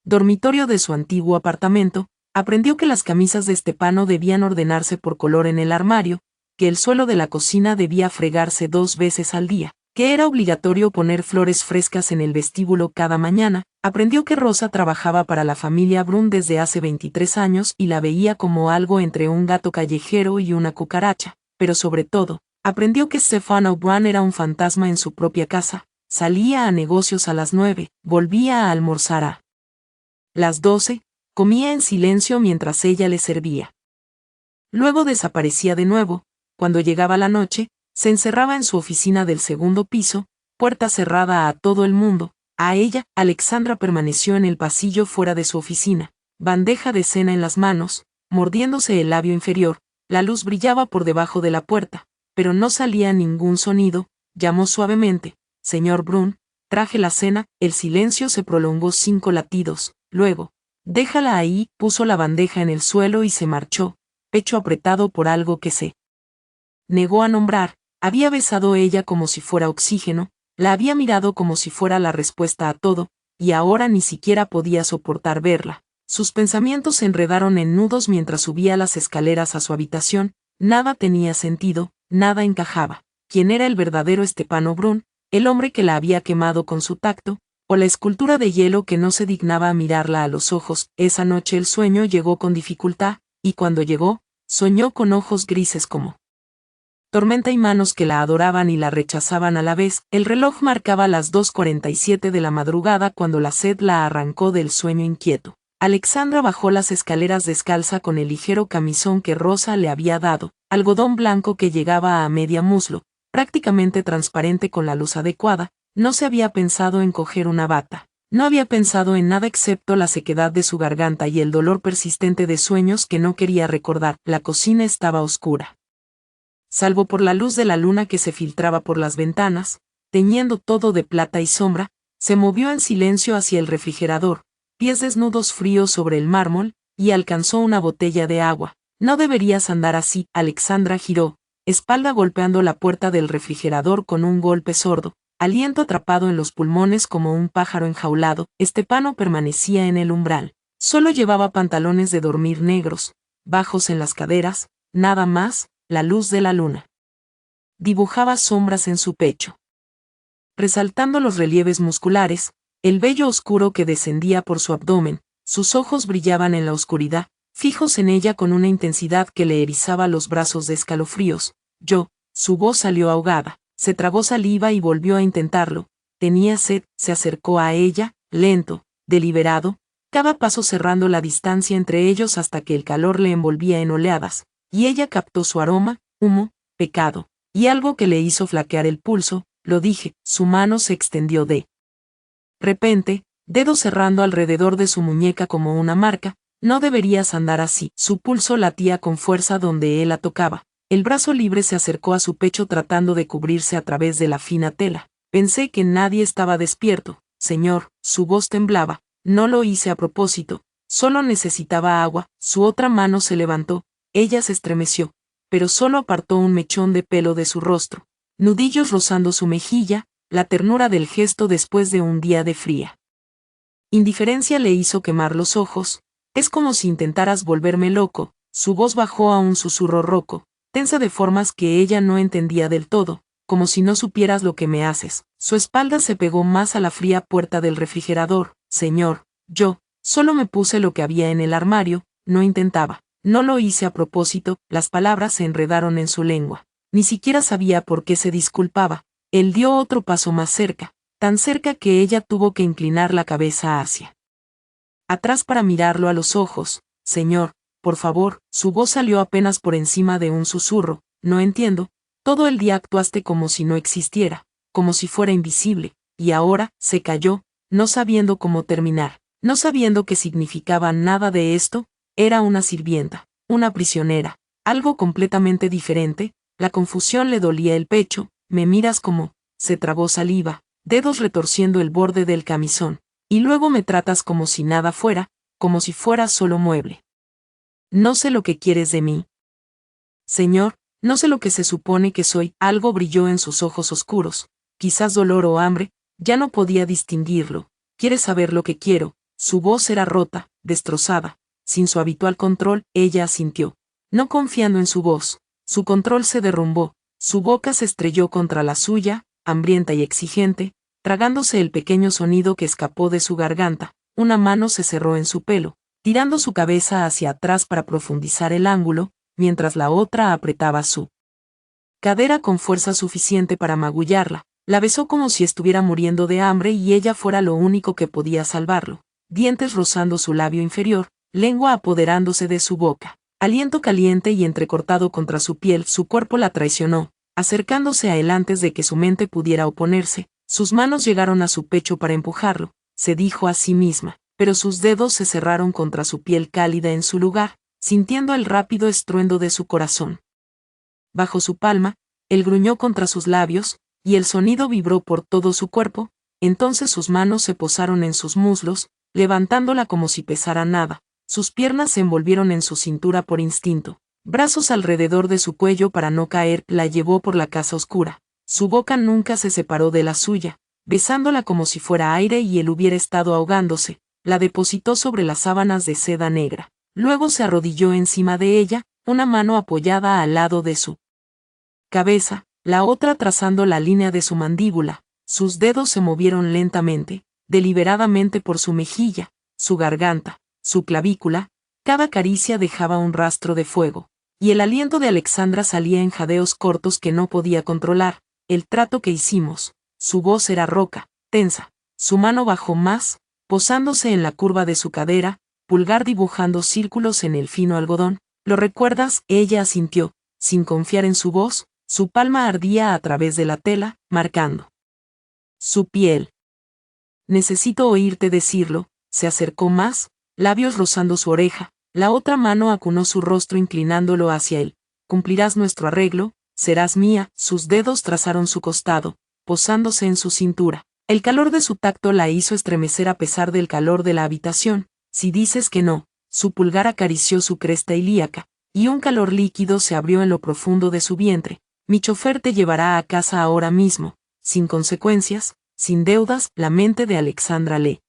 dormitorio de su antiguo apartamento. Aprendió que las camisas de Stepano debían ordenarse por color en el armario, que el suelo de la cocina debía fregarse 2 veces al día, que era obligatorio poner flores frescas en el vestíbulo cada mañana. Aprendió que Rosa trabajaba para la familia Brun desde hace 23 años y la veía como algo entre un gato callejero y una cucaracha, pero sobre todo, aprendió que Stefano Brun era un fantasma en su propia casa. Salía a negocios a las 9, volvía a almorzar a las 12, comía en silencio mientras ella le servía. Luego desaparecía de nuevo. Cuando llegaba la noche, se encerraba en su oficina del segundo piso, puerta cerrada a todo el mundo. A ella. Alexandra permaneció en el pasillo fuera de su oficina, bandeja de cena en las manos, mordiéndose el labio inferior. La luz brillaba por debajo de la puerta, pero no salía ningún sonido. Llamó suavemente, señor Brun, traje la cena. El silencio se prolongó 5 latidos. Luego, déjala ahí. Puso la bandeja en el suelo y se marchó, pecho apretado por algo que se negó a nombrar. Había besado ella como si fuera oxígeno, la había mirado como si fuera la respuesta a todo, y ahora ni siquiera podía soportar verla. Sus pensamientos se enredaron en nudos mientras subía las escaleras a su habitación. Nada tenía sentido, nada encajaba. ¿Quién era el verdadero Stepano Brun? ¿El hombre que la había quemado con su tacto? ¿O la escultura de hielo que no se dignaba a mirarla a los ojos? Esa noche el sueño llegó con dificultad, y cuando llegó, soñó con ojos grises como tormenta y manos que la adoraban y la rechazaban a la vez. El reloj marcaba las 2:47 de la madrugada cuando la sed la arrancó del sueño inquieto. Alexandra bajó las escaleras descalza con el ligero camisón que Rosa le había dado, algodón blanco que llegaba a media muslo, prácticamente transparente con la luz adecuada. No se había pensado en coger una bata. No había pensado en nada excepto la sequedad de su garganta y el dolor persistente de sueños que no quería recordar. La cocina estaba oscura, salvo por la luz de la luna que se filtraba por las ventanas, teñiendo todo de plata y sombra. Se movió en silencio hacia el refrigerador, pies desnudos fríos sobre el mármol, y alcanzó una botella de agua. No deberías andar así. Alexandra giró, espalda golpeando la puerta del refrigerador con un golpe sordo, aliento atrapado en los pulmones como un pájaro enjaulado. Stepano permanecía en el umbral. Solo llevaba pantalones de dormir negros, bajos en las caderas, nada más. La luz de la luna dibujaba sombras en su pecho, resaltando los relieves musculares, el vello oscuro que descendía por su abdomen. Sus ojos brillaban en la oscuridad, fijos en ella con una intensidad que le erizaba los brazos de escalofríos. Su voz salió ahogada, se tragó saliva y volvió a intentarlo. Tenía sed. Se acercó a ella, lento, deliberado, cada paso cerrando la distancia entre ellos hasta que el calor le envolvía en oleadas. y ella captó su aroma, humo, pecado, y algo que le hizo flaquear el pulso. Lo dije, su mano se extendió de repente, dedo cerrando alrededor de su muñeca como una marca. No deberías andar así. Su pulso latía con fuerza donde él la tocaba. El brazo libre se acercó a su pecho tratando de cubrirse a través de la fina tela. Pensé que nadie estaba despierto, señor. Su voz temblaba. No lo hice a propósito. Solo necesitaba agua. Su otra mano se levantó. Ella se estremeció, pero solo apartó un mechón de pelo de su rostro. Nudillos rozando su mejilla, la ternura del gesto después de un día de fría indiferencia le hizo quemar los ojos. Es como si intentaras volverme loco. Su voz bajó a un susurro rouco, tensa de formas que ella no entendía del todo, como si no supieras lo que me haces. Su espalda se pegó más a la fría puerta del refrigerador. Señor, yo solo me puse lo que había en el armario, no intentaba. No lo hice a propósito. Las palabras se enredaron en su lengua. Ni siquiera sabía por qué se disculpaba. Él dio otro paso más cerca, tan cerca que ella tuvo que inclinar la cabeza hacia atrás para mirarlo a los ojos. Señor, por favor. Su voz salió apenas por encima de un susurro. No entiendo. Todo el día actuaste como si no existiera, como si fuera invisible, y ahora. Se calló, no sabiendo cómo terminar, no sabiendo qué significaba nada de esto. Era una sirvienta, una prisionera, algo completamente diferente. La confusión le dolía el pecho. Me miras como. Se tragó saliva, dedos retorciendo el borde del camisón. Y luego me tratas como si nada fuera, como si fuera solo mueble. No sé lo que quieres de mí. Señor, no sé lo que se supone que soy. Algo brilló en sus ojos oscuros. Quizás dolor o hambre, ya no podía distinguirlo. ¿Quieres saber lo que quiero? Su voz era rota, destrozada. Sin su habitual control, ella asintió. No confiando en su voz, su control se derrumbó. Su boca se estrelló contra la suya, hambrienta y exigente, tragándose el pequeño sonido que escapó de su garganta. Una mano se cerró en su pelo, tirando su cabeza hacia atrás para profundizar el ángulo, mientras la otra apretaba su cadera con fuerza suficiente para magullarla. La besó como si estuviera muriendo de hambre y ella fuera lo único que podía salvarlo. Dientes rozando su labio inferior, lengua apoderándose de su boca. Aliento caliente y entrecortado contra su piel. Su cuerpo la traicionó, acercándose a él antes de que su mente pudiera oponerse. Sus manos llegaron a su pecho para empujarlo, se dijo a sí misma, pero sus dedos se cerraron contra su piel cálida en su lugar, sintiendo el rápido estruendo de su corazón. Bajo su palma, él gruñó contra sus labios, y el sonido vibró por todo su cuerpo. Entonces sus manos se posaron en sus muslos, levantándola como si pesara nada. Sus piernas se envolvieron en su cintura por instinto. Brazos alrededor de su cuello para no caer. La llevó por la casa oscura. Su boca nunca se separó de la suya, besándola como si fuera aire y él hubiera estado ahogándose. La depositó sobre las sábanas de seda negra. Luego se arrodilló encima de ella, una mano apoyada al lado de su cabeza, la otra trazando la línea de su mandíbula. Sus dedos se movieron lentamente, deliberadamente por su mejilla, su garganta, su clavícula. Cada caricia dejaba un rastro de fuego, y el aliento de Alexandra salía en jadeos cortos que no podía controlar. El trato que hicimos. Su voz era roca, tensa. Su mano bajó más, posándose en la curva de su cadera, pulgar dibujando círculos en el fino algodón. ¿Lo recuerdas? Ella asintió, sin confiar en su voz. Su palma ardía a través de la tela, marcando su piel. Necesito oírte decirlo. Se acercó más, labios rozando su oreja. La otra mano acunó su rostro inclinándolo hacia él. Cumplirás nuestro arreglo. Serás mía. Sus dedos trazaron su costado, posándose en su cintura. El calor de su tacto la hizo estremecer a pesar del calor de la habitación. Si dices que no. Su pulgar acarició su cresta ilíaca, y un calor líquido se abrió en lo profundo de su vientre. Mi chofer te llevará a casa ahora mismo, sin consecuencias, sin deudas. La mente de Alexandra le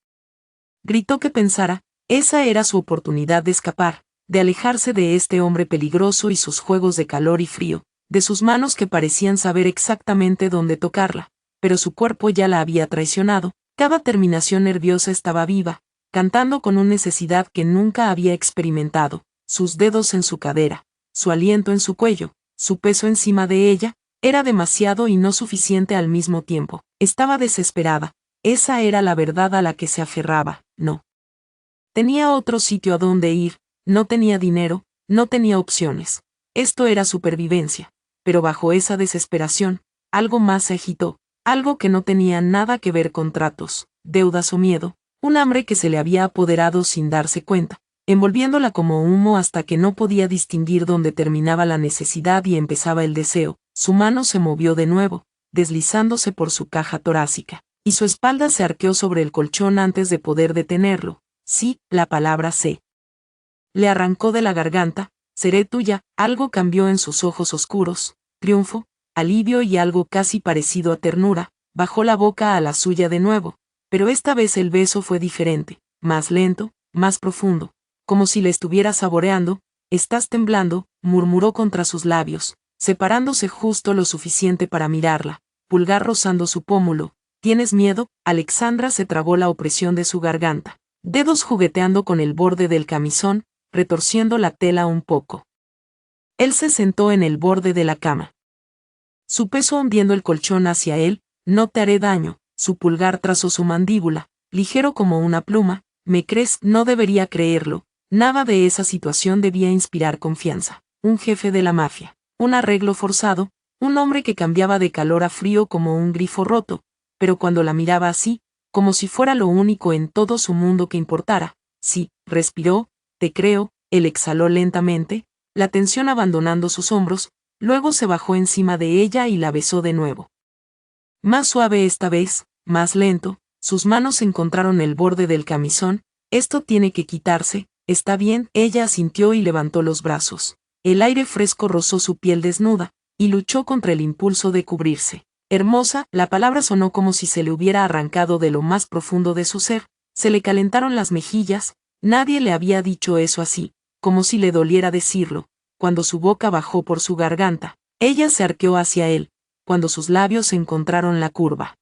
gritó que pensara. Esa era su oportunidad de escapar, de alejarse de este hombre peligroso y sus juegos de calor y frío, de sus manos que parecían saber exactamente dónde tocarla, pero su cuerpo ya la había traicionado. Cada terminación nerviosa estaba viva, cantando con una necesidad que nunca había experimentado. Sus dedos en su cadera, su aliento en su cuello, su peso encima de ella, era demasiado y no suficiente al mismo tiempo. Estaba desesperada. Esa era la verdad a la que se aferraba. No tenía otro sitio a donde ir, no tenía dinero, no tenía opciones. Esto era supervivencia. Pero bajo esa desesperación, algo más se agitó, algo que no tenía nada que ver con tratos, deudas o miedo, un hambre que se le había apoderado sin darse cuenta, envolviéndola como humo hasta que no podía distinguir dónde terminaba la necesidad y empezaba el deseo. Su mano se movió de nuevo, deslizándose por su caja torácica, y su espalda se arqueó sobre el colchón antes de poder detenerlo. Sí, la palabra sé. Le arrancó de la garganta. Seré tuya. Algo cambió en sus ojos oscuros, triunfo, alivio y algo casi parecido a ternura. Bajó la boca a la suya de nuevo, pero esta vez el beso fue diferente, más lento, más profundo, como si le estuviera saboreando. Estás temblando, murmuró contra sus labios, separándose justo lo suficiente para mirarla, pulgar rozando su pómulo. ¿Tienes miedo? Alexandra se tragó la opresión de su garganta, dedos jugueteando con el borde del camisón, retorciendo la tela un poco. Él se sentó en el borde de la cama, su peso hundiendo el colchón hacia él. No te haré daño. Su pulgar trazó su mandíbula, ligero como una pluma. ¿Me crees? No debería creerlo. Nada de esa situación debía inspirar confianza. Un jefe de la mafia, un arreglo forzado, un hombre que cambiaba de calor a frío como un grifo roto, pero cuando la miraba así, como si fuera lo único en todo su mundo que importara. Sí, respiró. Te creo. Él exhaló lentamente, la tensión abandonando sus hombros, luego se bajó encima de ella y la besó de nuevo. Más suave esta vez, más lento, sus manos encontraron el borde del camisón. Esto tiene que quitarse. Está bien. Ella asintió y levantó los brazos. El aire fresco rozó su piel desnuda, y luchó contra el impulso de cubrirse. Hermosa, la palabra sonó como si se le hubiera arrancado de lo más profundo de su ser. Se le calentaron las mejillas. Nadie le había dicho eso así, como si le doliera decirlo. Cuando su boca bajó por su garganta, ella se arqueó hacia él, cuando sus labios encontraron la curva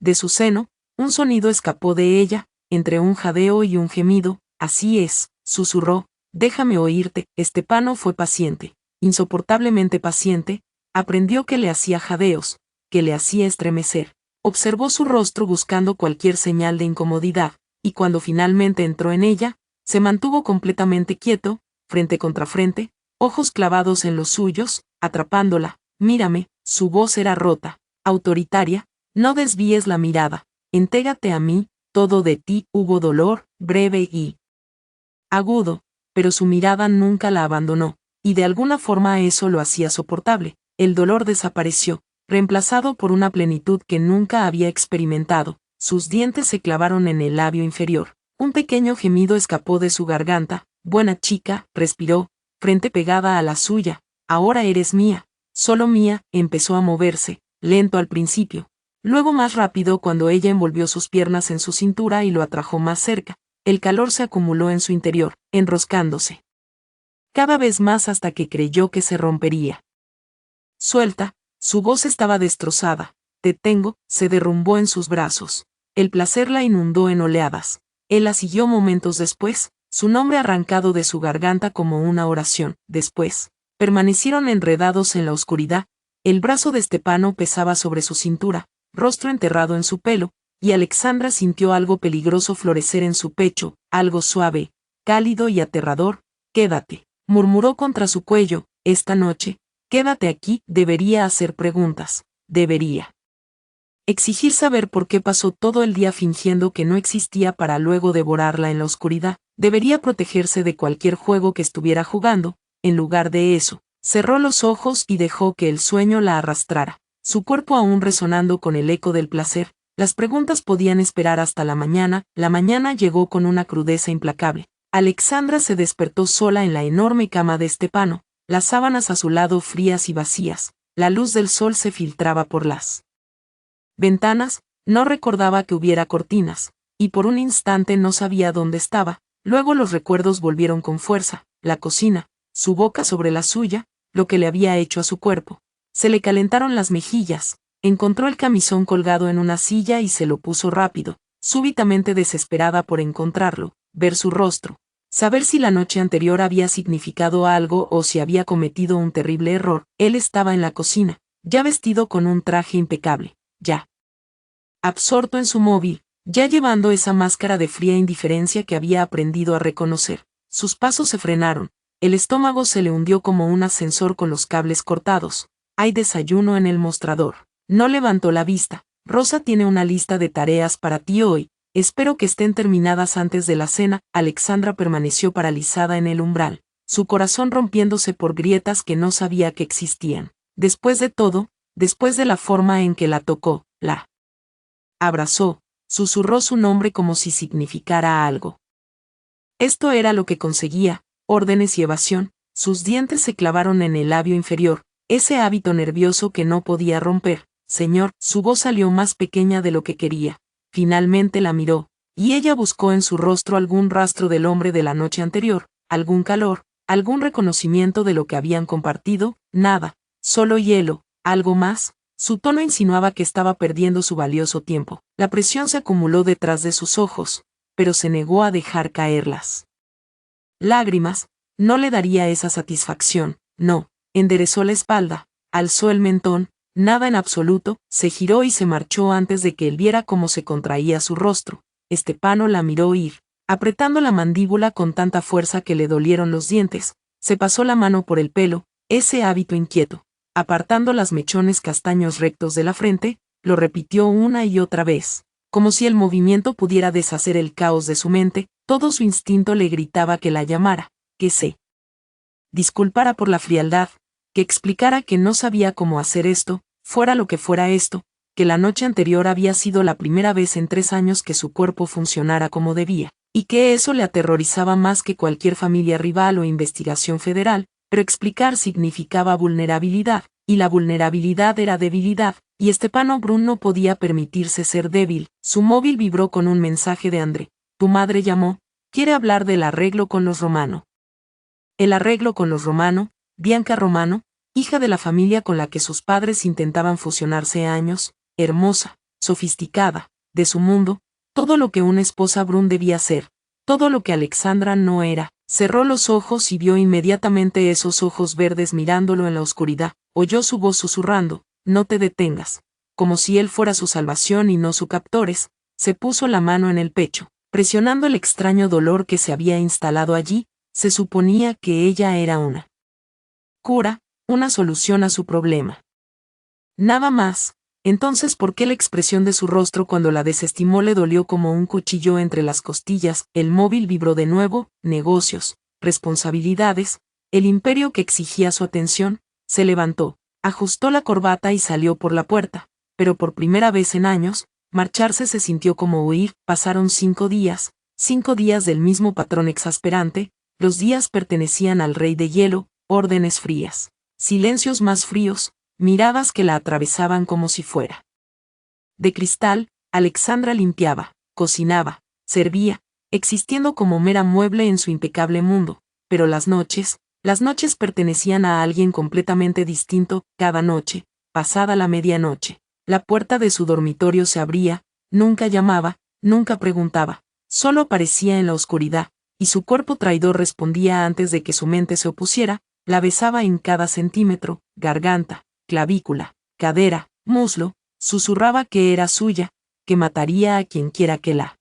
de su seno, un sonido escapó de ella, entre un jadeo y un gemido. Así es, susurró, déjame oírte. Estepano fue paciente, insoportablemente paciente, aprendió que le hacía jadeos, que le hacía estremecer, observó su rostro buscando cualquier señal de incomodidad, y cuando finalmente entró en ella, se mantuvo completamente quieto, frente contra frente, ojos clavados en los suyos, atrapándola. Mírame. Su voz era rota, autoritaria. No desvíes la mirada, entrégate a mí. Todo de ti. Hubo dolor, breve y agudo, pero su mirada nunca la abandonó, y de alguna forma eso lo hacía soportable. El dolor desapareció, reemplazado por una plenitud que nunca había experimentado. Sus dientes se clavaron en el labio inferior. Un pequeño gemido escapó de su garganta. Buena chica, respiró, frente pegada a la suya. Ahora eres mía, solo mía. Empezó a moverse, lento al principio, luego más rápido cuando ella envolvió sus piernas en su cintura y lo atrajo más cerca. El calor se acumuló en su interior, enroscándose cada vez más hasta que creyó que se rompería. Suelta. Su voz estaba destrozada. Te tengo. Se derrumbó en sus brazos. El placer la inundó en oleadas. Él la siguió momentos después, su nombre arrancado de su garganta como una oración. Después, permanecieron enredados en la oscuridad. El brazo de Estepano pesaba sobre su cintura, rostro enterrado en su pelo, y Alexandra sintió algo peligroso florecer en su pecho, algo suave, cálido y aterrador. Quédate, murmuró contra su cuello. Esta noche, quédate aquí. Debería hacer preguntas, debería exigir saber por qué pasó todo el día fingiendo que no existía para luego devorarla en la oscuridad. Debería protegerse de cualquier juego que estuviera jugando. En lugar de eso, cerró los ojos y dejó que el sueño la arrastrara, su cuerpo aún resonando con el eco del placer. Las preguntas podían esperar hasta la mañana. La mañana llegó con una crudeza implacable. Alexandra se despertó sola en la enorme cama de Estepano, las sábanas a su lado frías y vacías. La luz del sol se filtraba por las ventanas. No recordaba que hubiera cortinas, y por un instante no sabía dónde estaba. Luego los recuerdos volvieron con fuerza. La cocina, su boca sobre la suya, lo que le había hecho a su cuerpo. Se le calentaron las mejillas. Encontró el camisón colgado en una silla y se lo puso rápido, súbitamente desesperada por encontrarlo, ver su rostro, saber si la noche anterior había significado algo o si había cometido un terrible error. Él estaba en la cocina, ya vestido con un traje impecable, ya absorto en su móvil, ya llevando esa máscara de fría indiferencia que había aprendido a reconocer. Sus pasos se frenaron, El estómago se le hundió como un ascensor con los cables cortados. Hay desayuno en el mostrador. No levantó la vista. Rosa tiene una lista de tareas para ti hoy. Espero que estén terminadas antes de la cena. Alexandra permaneció paralizada en el umbral, su corazón rompiéndose por grietas que no sabía que existían. Después de todo, después de la forma en que la tocó, la abrazó, susurró su nombre como si significara algo. Esto era lo que conseguía, órdenes y evasión. Sus dientes se clavaron en el labio inferior, ese hábito nervioso que no podía romper. Señor, su voz salió más pequeña de lo que quería. Finalmente la miró, y ella buscó en su rostro algún rastro del hombre de la noche anterior, algún calor, algún reconocimiento de lo que habían compartido. Nada, solo hielo. ¿Algo más? Su tono insinuaba que estaba perdiendo su valioso tiempo. La presión se acumuló detrás de sus ojos, pero se negó a dejar caer las lágrimas. No le daría esa satisfacción, no. Enderezó la espalda, alzó el mentón, nada en absoluto, se giró y se marchó antes de que él viera cómo se contraía su rostro. Estepano la miró ir, apretando la mandíbula con tanta fuerza que le dolieron los dientes. Se pasó la mano por el pelo, ese hábito inquieto, apartando las mechones castaños rectos de la frente, lo repitió una y otra vez, como si el movimiento pudiera deshacer el caos de su mente. Todo su instinto le gritaba que la llamara, que se disculpara por la frialdad, que explicara que no sabía cómo hacer esto, fuera lo que fuera esto, que la noche anterior había sido la primera vez en 3 años que su cuerpo funcionara como debía, y que eso le aterrorizaba más que cualquier familia rival o investigación federal. Pero explicar significaba vulnerabilidad, y la vulnerabilidad era debilidad, y Estepano Brun no podía permitirse ser débil. Su móvil vibró con un mensaje de André. Tu madre llamó, quiere hablar del arreglo con los Romano. El arreglo con los Romano, Bianca Romano, hija de la familia con la que sus padres intentaban fusionarse años, hermosa, sofisticada, de su mundo, todo lo que una esposa Brun debía ser, todo lo que Alexandra no era. Cerró los ojos y vio inmediatamente esos ojos verdes mirándolo en la oscuridad. Oyó su voz susurrando, no te detengas. Como si él fuera su salvación y no su captores, se puso la mano en el pecho, presionando el extraño dolor que se había instalado allí. Se suponía que ella era una cura, una solución a su problema. Nada más. Entonces, ¿por qué la expresión de su rostro cuando la desestimó le dolió como un cuchillo entre las costillas? El móvil vibró de nuevo. Negocios, responsabilidades, el imperio que exigía su atención. Se levantó, ajustó la corbata y salió por la puerta, pero por primera vez en años, marcharse se sintió como huir. Pasaron 5 días del mismo patrón exasperante. Los días pertenecían al rey de hielo, órdenes frías, silencios más fríos, miradas que la atravesaban como si fuera de cristal. Alexandra limpiaba, cocinaba, servía, existiendo como mera mueble en su impecable mundo, pero las noches pertenecían a alguien completamente distinto. Cada noche, pasada la medianoche, la puerta de su dormitorio se abría, nunca llamaba, nunca preguntaba, solo aparecía en la oscuridad, y su cuerpo traidor respondía antes de que su mente se opusiera. La besaba en cada centímetro, garganta, clavícula, cadera, muslo, susurraba que era suya, que mataría a quien quiera que la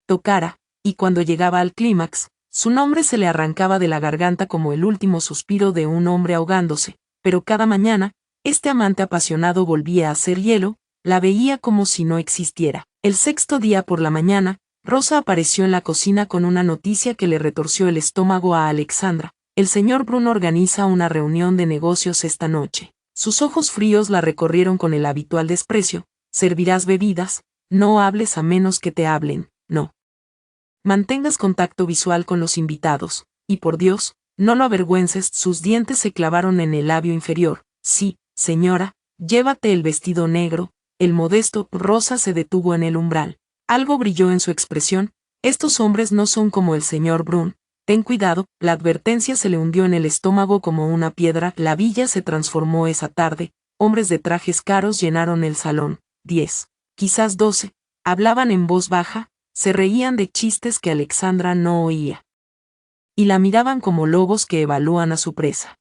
tocara, y cuando llegaba al clímax, su nombre se le arrancaba de la garganta como el último suspiro de un hombre ahogándose. Pero cada mañana, este amante apasionado volvía a ser hielo, la veía como si no existiera. El 6.º día por la mañana, Rosa apareció en la cocina con una noticia que le retorció el estómago a Alexandra. El señor Brun organiza una reunión de negocios esta noche. Sus ojos fríos la recorrieron con el habitual desprecio. Servirás bebidas, no hables a menos que te hablen, no mantengas contacto visual con los invitados, y por Dios, no lo avergüences. Sus dientes se clavaron en el labio inferior. Sí, señora, llévate el vestido negro. El modesto Rosa se detuvo en el umbral. Algo brilló en su expresión. Estos hombres no son como el señor Brun. Ten cuidado. La advertencia se le hundió en el estómago como una piedra. La villa se transformó esa tarde. Hombres de trajes caros llenaron el salón. 10, quizás 12, hablaban en voz baja, se reían de chistes que Alexandra no oía, y la miraban como lobos que evalúan a su presa.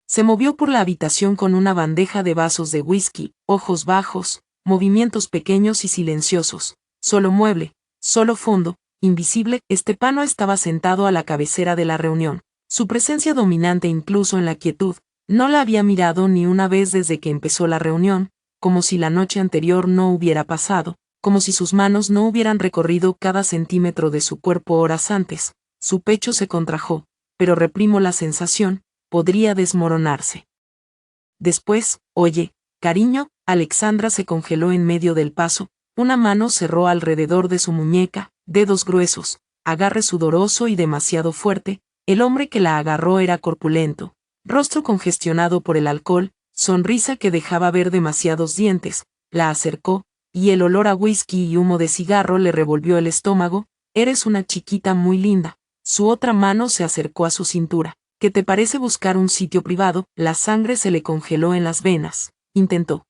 Se movió por la habitación con una bandeja de vasos de whisky, ojos bajos, movimientos pequeños y silenciosos. Solo mueble, solo fondo, invisible. Estepano estaba sentado a la cabecera de la reunión. Su presencia dominante incluso en la quietud, no la había mirado ni una vez desde que empezó la reunión, como si la noche anterior no hubiera pasado, como si sus manos no hubieran recorrido cada centímetro de su cuerpo horas antes. Su pecho se contrajo, pero reprimo la sensación, podría desmoronarse. Después, oye, cariño, Alexandra se congeló en medio del paso, una mano cerró alrededor de su muñeca, dedos gruesos, agarre sudoroso y demasiado fuerte. El hombre que la agarró era corpulento, rostro congestionado por el alcohol, sonrisa que dejaba ver demasiados dientes. La acercó, y el olor a whisky y humo de cigarro le revolvió el estómago. Eres una chiquita muy linda. Su otra mano se acercó a su cintura. ¿Qué te parece buscar un sitio privado? La sangre se le congeló en las venas. Intentó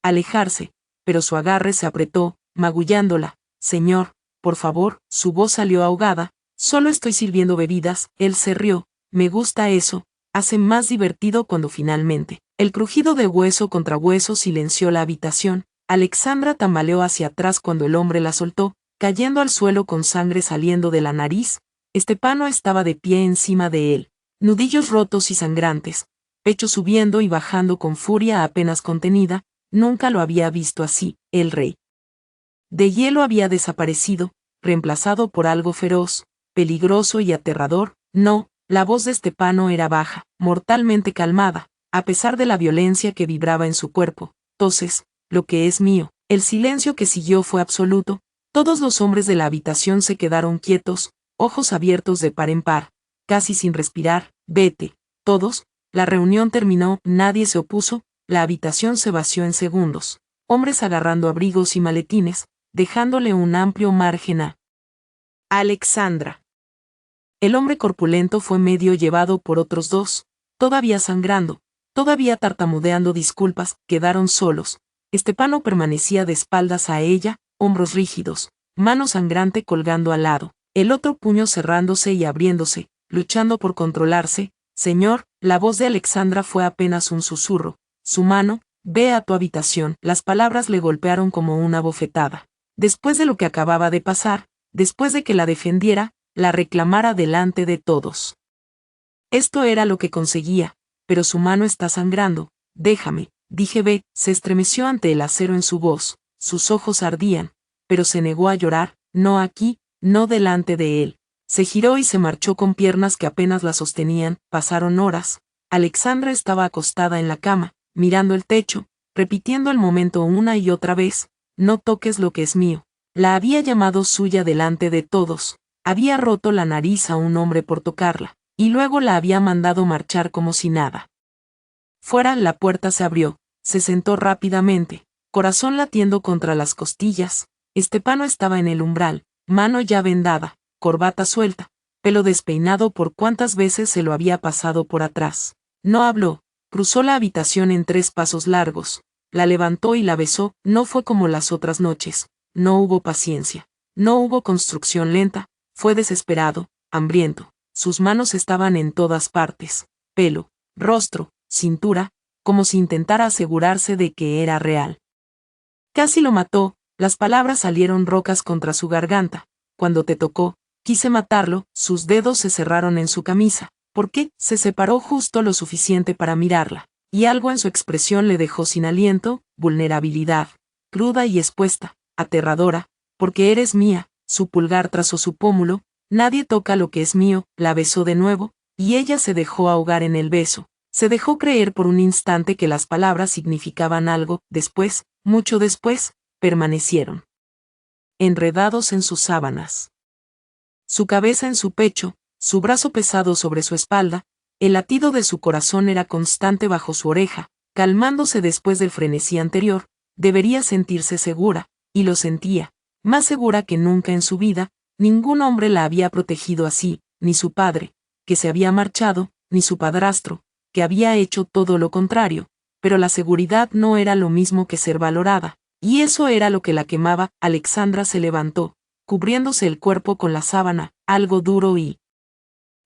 alejarse, pero su agarre se apretó, magullándola. Señor, por favor, su voz salió ahogada. Solo estoy sirviendo bebidas. Él se rió. Me gusta eso. Hace más divertido cuando finalmente. El crujido de hueso contra hueso silenció la habitación. Alexandra tambaleó hacia atrás cuando el hombre la soltó, cayendo al suelo con sangre saliendo de la nariz. Estepano estaba de pie encima de él, nudillos rotos y sangrantes, pecho subiendo y bajando con furia apenas contenida. Nunca lo había visto así. El rey de hielo había desaparecido, reemplazado por algo feroz, peligroso y aterrador. No, la voz de Estepano era baja, mortalmente calmada, a pesar de la violencia que vibraba en su cuerpo. Entonces, lo que es mío. El silencio que siguió fue absoluto. Todos los hombres de la habitación se quedaron quietos, ojos abiertos de par en par, casi sin respirar. Vete. Todos. La reunión terminó, nadie se opuso, la habitación se vació en segundos. Hombres agarrando abrigos y maletines, dejándole un amplio margen a Alexandra. El hombre corpulento fue medio llevado por otros dos, todavía sangrando, todavía tartamudeando disculpas. Quedaron solos. Estepano permanecía de espaldas a ella, hombros rígidos, mano sangrante colgando al lado, el otro puño cerrándose y abriéndose, luchando por controlarse. Señor, la voz de Alexandra fue apenas un susurro. Su mano, ve a tu habitación. Las palabras le golpearon como una bofetada. Después de lo que acababa de pasar, después de que la defendiera, la reclamara delante de todos. Esto era lo que conseguía, pero su mano está sangrando. Déjame, dije. Ve. Se estremeció ante el acero en su voz, sus ojos ardían, pero se negó a llorar. No aquí, no delante de él. Se giró y se marchó con piernas que apenas la sostenían. Pasaron horas. Alexandra estaba acostada en la cama, mirando el techo, repitiendo el momento una y otra vez. No toques lo que es mío. La había llamado suya delante de todos. Había roto la nariz a un hombre por tocarla, y luego la había mandado marchar como si nada. Fuera, la puerta se abrió. Se sentó rápidamente, corazón latiendo contra las costillas. Estepano estaba en el umbral, mano ya vendada, corbata suelta, pelo despeinado por cuántas veces se lo había pasado por atrás. No habló, cruzó la habitación en 3 pasos largos, la levantó y la besó. No fue como las otras noches, no hubo paciencia, no hubo construcción lenta, fue desesperado, hambriento. Sus manos estaban en todas partes, pelo, rostro, cintura, como si intentara asegurarse de que era real. Casi lo mató. Las palabras salieron rocas contra su garganta. Cuando te tocó, quise matarlo. Sus dedos se cerraron en su camisa. ¿Por qué? Se separó justo lo suficiente para mirarla, y algo en su expresión le dejó sin aliento. Vulnerabilidad, cruda y expuesta, aterradora. Porque eres mía. Su pulgar trazó su pómulo. Nadie toca lo que es mío. La besó de nuevo, y ella se dejó ahogar en el beso. Se dejó creer por un instante que las palabras significaban algo. Después, mucho después, permanecieron enredados en sus sábanas. Su cabeza en su pecho, su brazo pesado sobre su espalda, el latido de su corazón era constante bajo su oreja, calmándose después del frenesí anterior. Debería sentirse segura, y lo sentía, más segura que nunca en su vida. Ningún hombre la había protegido así, ni su padre, que se había marchado, ni su padrastro, que había hecho todo lo contrario, pero la seguridad no era lo mismo que ser valorada, y eso era lo que la quemaba. Alexandra se levantó, cubriéndose el cuerpo con la sábana. Algo duro y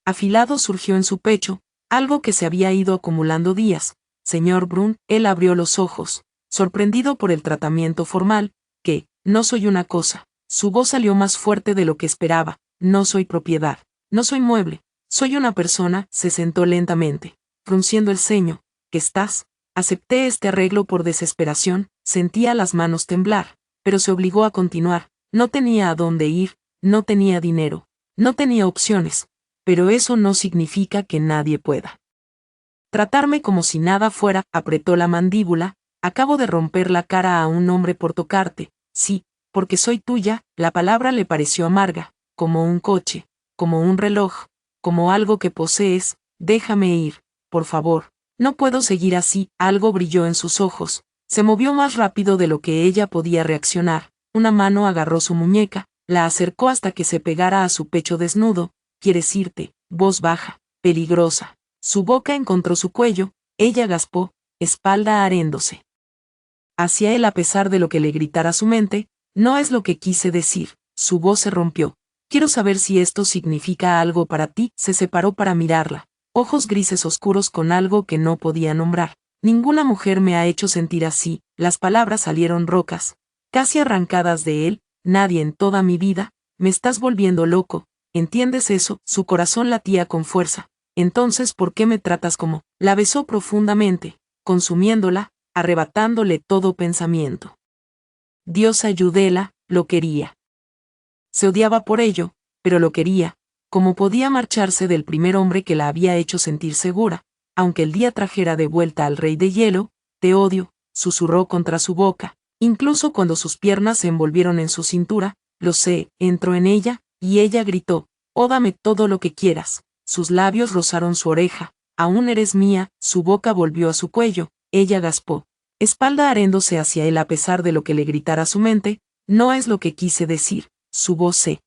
afilado surgió en su pecho, algo que se había ido acumulando días. Señor Brun, él abrió los ojos, sorprendido por el tratamiento formal. Que, no soy una cosa. Su voz salió más fuerte de lo que esperaba. No soy propiedad, no soy mueble, Soy una persona, se sentó lentamente, frunciendo el ceño. ¿Qué estás? Acepté este arreglo por desesperación, sentía las manos temblar, pero se obligó a continuar. No tenía a dónde ir, no tenía dinero, no tenía opciones, pero eso no significa que nadie pueda tratarme como si nada fuera. Apretó la mandíbula. Acabo de romper la cara a un hombre por tocarte. Sí, porque soy tuya. La palabra le pareció amarga, como un coche, como un reloj, como algo que posees. Déjame ir, por favor. No puedo seguir así. Algo brilló en sus ojos. Se movió más rápido de lo que ella podía reaccionar. Una mano agarró su muñeca, la acercó hasta que se pegara a su pecho desnudo. ¿Quieres irte? Voz baja, peligrosa. Su boca encontró su cuello, ella gaspó, espalda aréndose hacia él a pesar de lo que le gritara su mente. No es lo que quise decir. Su voz se rompió. Quiero saber si esto significa algo para ti. Se separó para mirarla. Ojos grises oscuros con algo que no podía nombrar. Ninguna mujer me ha hecho sentir así. Las palabras salieron rocas, casi arrancadas de él. Nadie en toda mi vida. Me estás volviendo loco. ¿Entiendes eso? Su corazón latía con fuerza. Entonces, ¿por qué me tratas como? La besó profundamente, consumiéndola, arrebatándole todo pensamiento. Dios ayúdela, lo quería. Se odiaba por ello, pero lo quería. ¿Cómo podía marcharse del primer hombre que la había hecho sentir segura? Aunque el día trajera de vuelta al rey de hielo, te odio, susurró contra su boca, incluso cuando sus piernas se envolvieron en su cintura. Lo sé, entró en ella, y ella gritó, oh, dame todo lo que quieras. Sus labios rozaron su oreja. Aún eres mía. Su boca volvió a su cuello. Ella gaspó, espalda aréndose hacia él a pesar de lo que le gritara su mente. No es lo que quise decir. Su voz se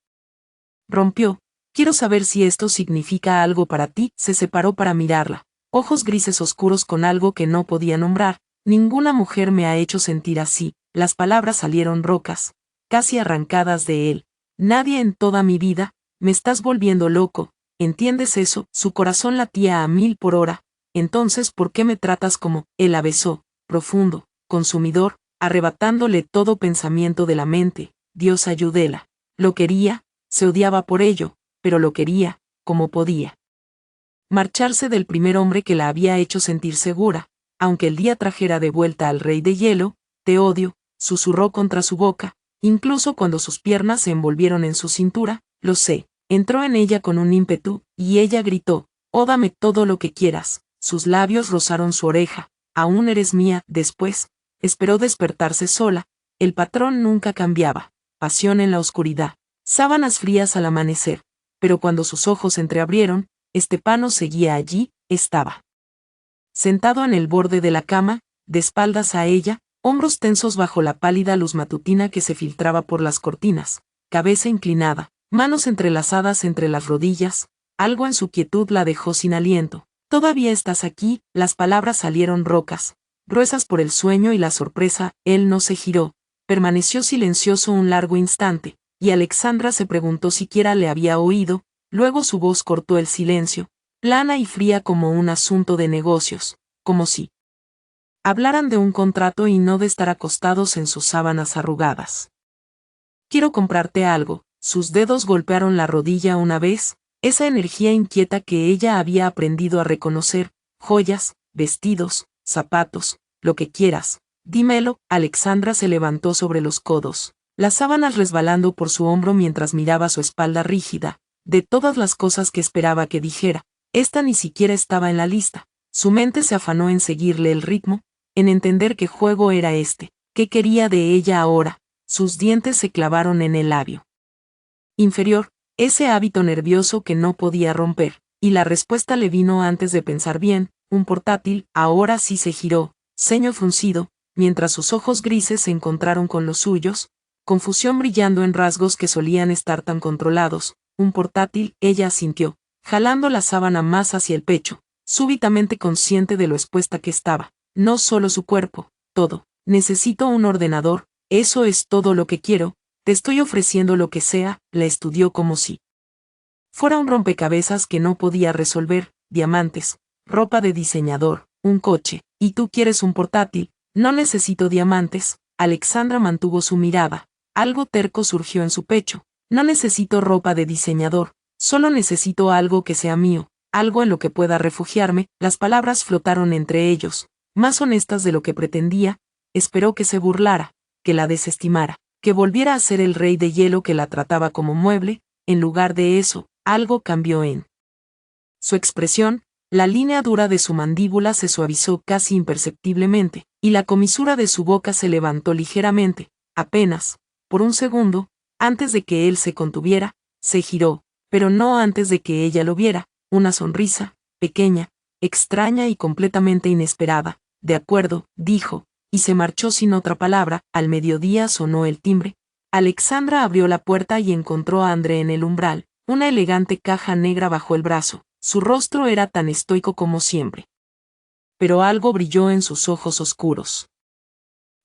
rompió. Quiero saber si esto significa algo para ti. Se separó para mirarla. Ojos grises oscuros con algo que no podía nombrar. Ninguna mujer me ha hecho sentir así. Las palabras salieron rocas, casi arrancadas de él. Nadie en toda mi vida. Me estás volviendo loco. ¿Entiendes eso? Su corazón latía a 1000 por hora. Entonces, ¿por qué me tratas como? Él la besó, profundo, consumidor, arrebatándole todo pensamiento de la mente. Dios ayúdela. Lo quería, se odiaba por ello, pero lo quería, como podía marcharse del primer hombre que la había hecho sentir segura. Aunque el día trajera de vuelta al rey de hielo, te odio, susurró contra su boca, incluso cuando sus piernas se envolvieron en su cintura. Lo sé. Entró en ella con un ímpetu, y ella gritó, oh, dame todo lo que quieras. Sus labios rozaron su oreja. Aún eres mía. Después, esperó despertarse sola. El patrón nunca cambiaba. Pasión en la oscuridad. Sábanas frías al amanecer. Pero cuando sus ojos se entreabrieron, Estepano seguía allí. Estaba sentado en el borde de la cama, de espaldas a ella, hombros tensos bajo la pálida luz matutina que se filtraba por las cortinas, cabeza inclinada, manos entrelazadas entre las rodillas. Algo en su quietud la dejó sin aliento. Todavía estás aquí. Las palabras salieron rocas, gruesas por el sueño y la sorpresa. Él no se giró, permaneció silencioso un largo instante, y Alexandra se preguntó siquiera le había oído. Luego su voz cortó el silencio, plana y fría como un asunto de negocios, como si hablaran de un contrato y no de estar acostados en sus sábanas arrugadas. Quiero comprarte algo. Sus dedos golpearon la rodilla una vez, esa energía inquieta que ella había aprendido a reconocer. Joyas, vestidos, zapatos, lo que quieras. Dímelo. Alexandra se levantó sobre los codos, las sábanas resbalando por su hombro mientras miraba su espalda rígida. De todas las cosas que esperaba que dijera, esta ni siquiera estaba en la lista. Su mente se afanó en seguirle el ritmo, en entender qué juego era este, qué quería de ella ahora. Sus dientes se clavaron en el labio inferior, ese hábito nervioso que no podía romper, y la respuesta le vino antes de pensar bien. Un portátil. Ahora sí se giró, ceño fruncido, mientras sus ojos grises se encontraron con los suyos, confusión brillando en rasgos que solían estar tan controlados. Un portátil. Ella asintió, jalando la sábana más hacia el pecho, súbitamente consciente de lo expuesta que estaba. No solo su cuerpo, todo. Necesito un ordenador. Eso es todo lo que quiero. Te estoy ofreciendo lo que sea. La estudió como si fuera un rompecabezas que no podía resolver. Diamantes, ropa de diseñador, un coche. ¿Y tú quieres un portátil? No necesito diamantes. Alexandra mantuvo su mirada. Algo terco surgió en su pecho. No necesito ropa de diseñador. Solo necesito algo que sea mío, algo en lo que pueda refugiarme. Las palabras flotaron entre ellos, más honestas de lo que pretendía. Esperó que se burlara, que la desestimara, que volviera a ser el rey de hielo que la trataba como mueble. En lugar de eso, algo cambió en su expresión. La línea dura de su mandíbula se suavizó casi imperceptiblemente, y la comisura de su boca se levantó ligeramente, apenas, por un segundo, antes de que él se contuviera. Se giró, pero no antes de que ella lo viera. Una sonrisa, pequeña, extraña y completamente inesperada. De acuerdo, dijo, y se marchó sin otra palabra. Al mediodía sonó el timbre. Alexandra abrió la puerta y encontró a André en el umbral, una elegante caja negra bajo el brazo. Su rostro era tan estoico como siempre. Pero algo brilló en sus ojos oscuros.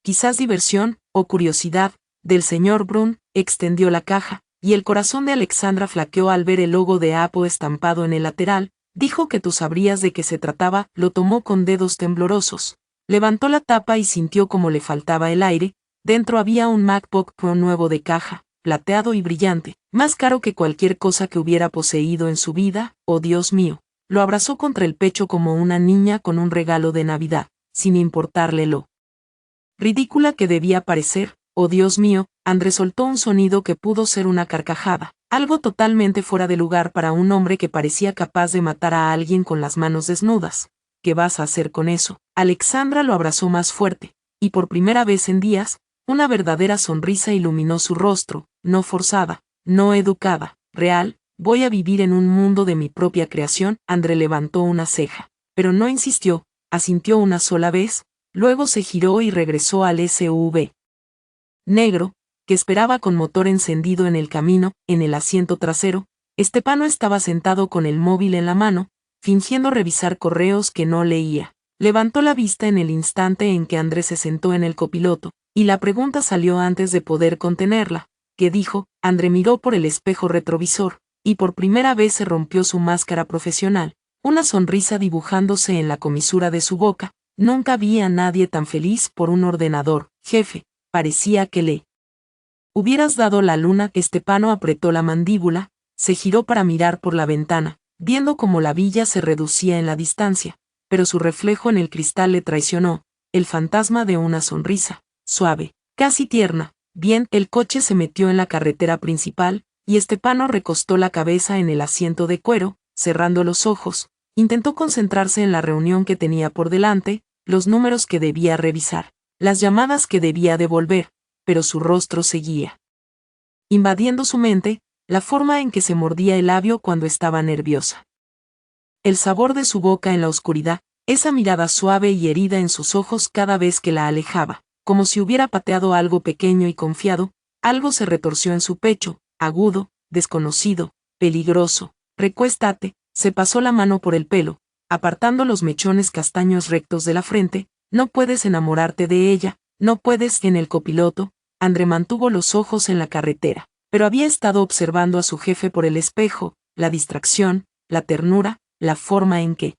Quizás diversión, o curiosidad, del señor Brun. Extendió la caja, y el corazón de Alexandra flaqueó al ver el logo de Apple estampado en el lateral. Dijo que tú sabrías de qué se trataba. Lo tomó con dedos temblorosos. Levantó la tapa y sintió como le faltaba el aire. Dentro había un MacBook Pro nuevo de caja, plateado y brillante, más caro que cualquier cosa que hubiera poseído en su vida. Oh Dios mío, lo abrazó contra el pecho como una niña con un regalo de Navidad, sin importarle lo ridícula que debía parecer. Oh Dios mío, André soltó un sonido que pudo ser una carcajada, algo totalmente fuera de lugar para un hombre que parecía capaz de matar a alguien con las manos desnudas. ¿Qué vas a hacer con eso? Alexandra lo abrazó más fuerte, y por primera vez en días, una verdadera sonrisa iluminó su rostro, no forzada, no educada, real. Voy a vivir en un mundo de mi propia creación. André levantó una ceja, pero no insistió, asintió una sola vez, luego se giró y regresó al SUV negro, que esperaba con motor encendido en el camino. En el asiento trasero, Stepano estaba sentado con el móvil en la mano, fingiendo revisar correos que no leía. Levantó la vista en el instante en que André se sentó en el copiloto, y la pregunta salió antes de poder contenerla. ¿Qué dijo? André miró por el espejo retrovisor, y por primera vez se rompió su máscara profesional, una sonrisa dibujándose en la comisura de su boca. Nunca vi a nadie tan feliz por un ordenador, jefe. Parecía que le hubieras dado la luna. Stepano apretó la mandíbula, se giró para mirar por la ventana, viendo cómo la villa se reducía en la distancia, pero su reflejo en el cristal le traicionó, el fantasma de una sonrisa, suave, casi tierna. Bien, el coche se metió en la carretera principal, y Stepano recostó la cabeza en el asiento de cuero, cerrando los ojos. Intentó concentrarse en la reunión que tenía por delante, los números que debía revisar, las llamadas que debía devolver, pero su rostro seguía invadiendo su mente, la forma en que se mordía el labio cuando estaba nerviosa. El sabor de su boca en la oscuridad, esa mirada suave y herida en sus ojos cada vez que la alejaba, como si hubiera pateado algo pequeño y confiado. Algo se retorció en su pecho, agudo, desconocido, peligroso. Recuéstate. Se pasó la mano por el pelo, apartando los mechones castaños rectos de la frente. No puedes enamorarte de ella, no puedes. En el copiloto, André mantuvo los ojos en la carretera, pero había estado observando a su jefe por el espejo. La distracción, la ternura, la forma en que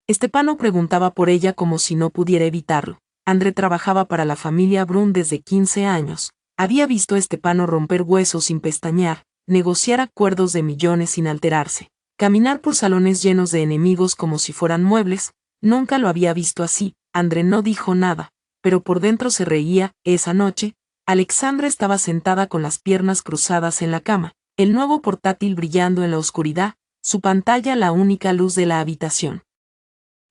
Stepano preguntaba por ella como si no pudiera evitarlo. André trabajaba para la familia Brun desde 15 años. Había visto a Stepano romper huesos sin pestañear, negociar acuerdos de millones sin alterarse, caminar por salones llenos de enemigos como si fueran muebles. Nunca lo había visto así. André no dijo nada, pero por dentro se reía. Esa noche, Alexandra estaba sentada con las piernas cruzadas en la cama, el nuevo portátil brillando en la oscuridad, su pantalla la única luz de la habitación.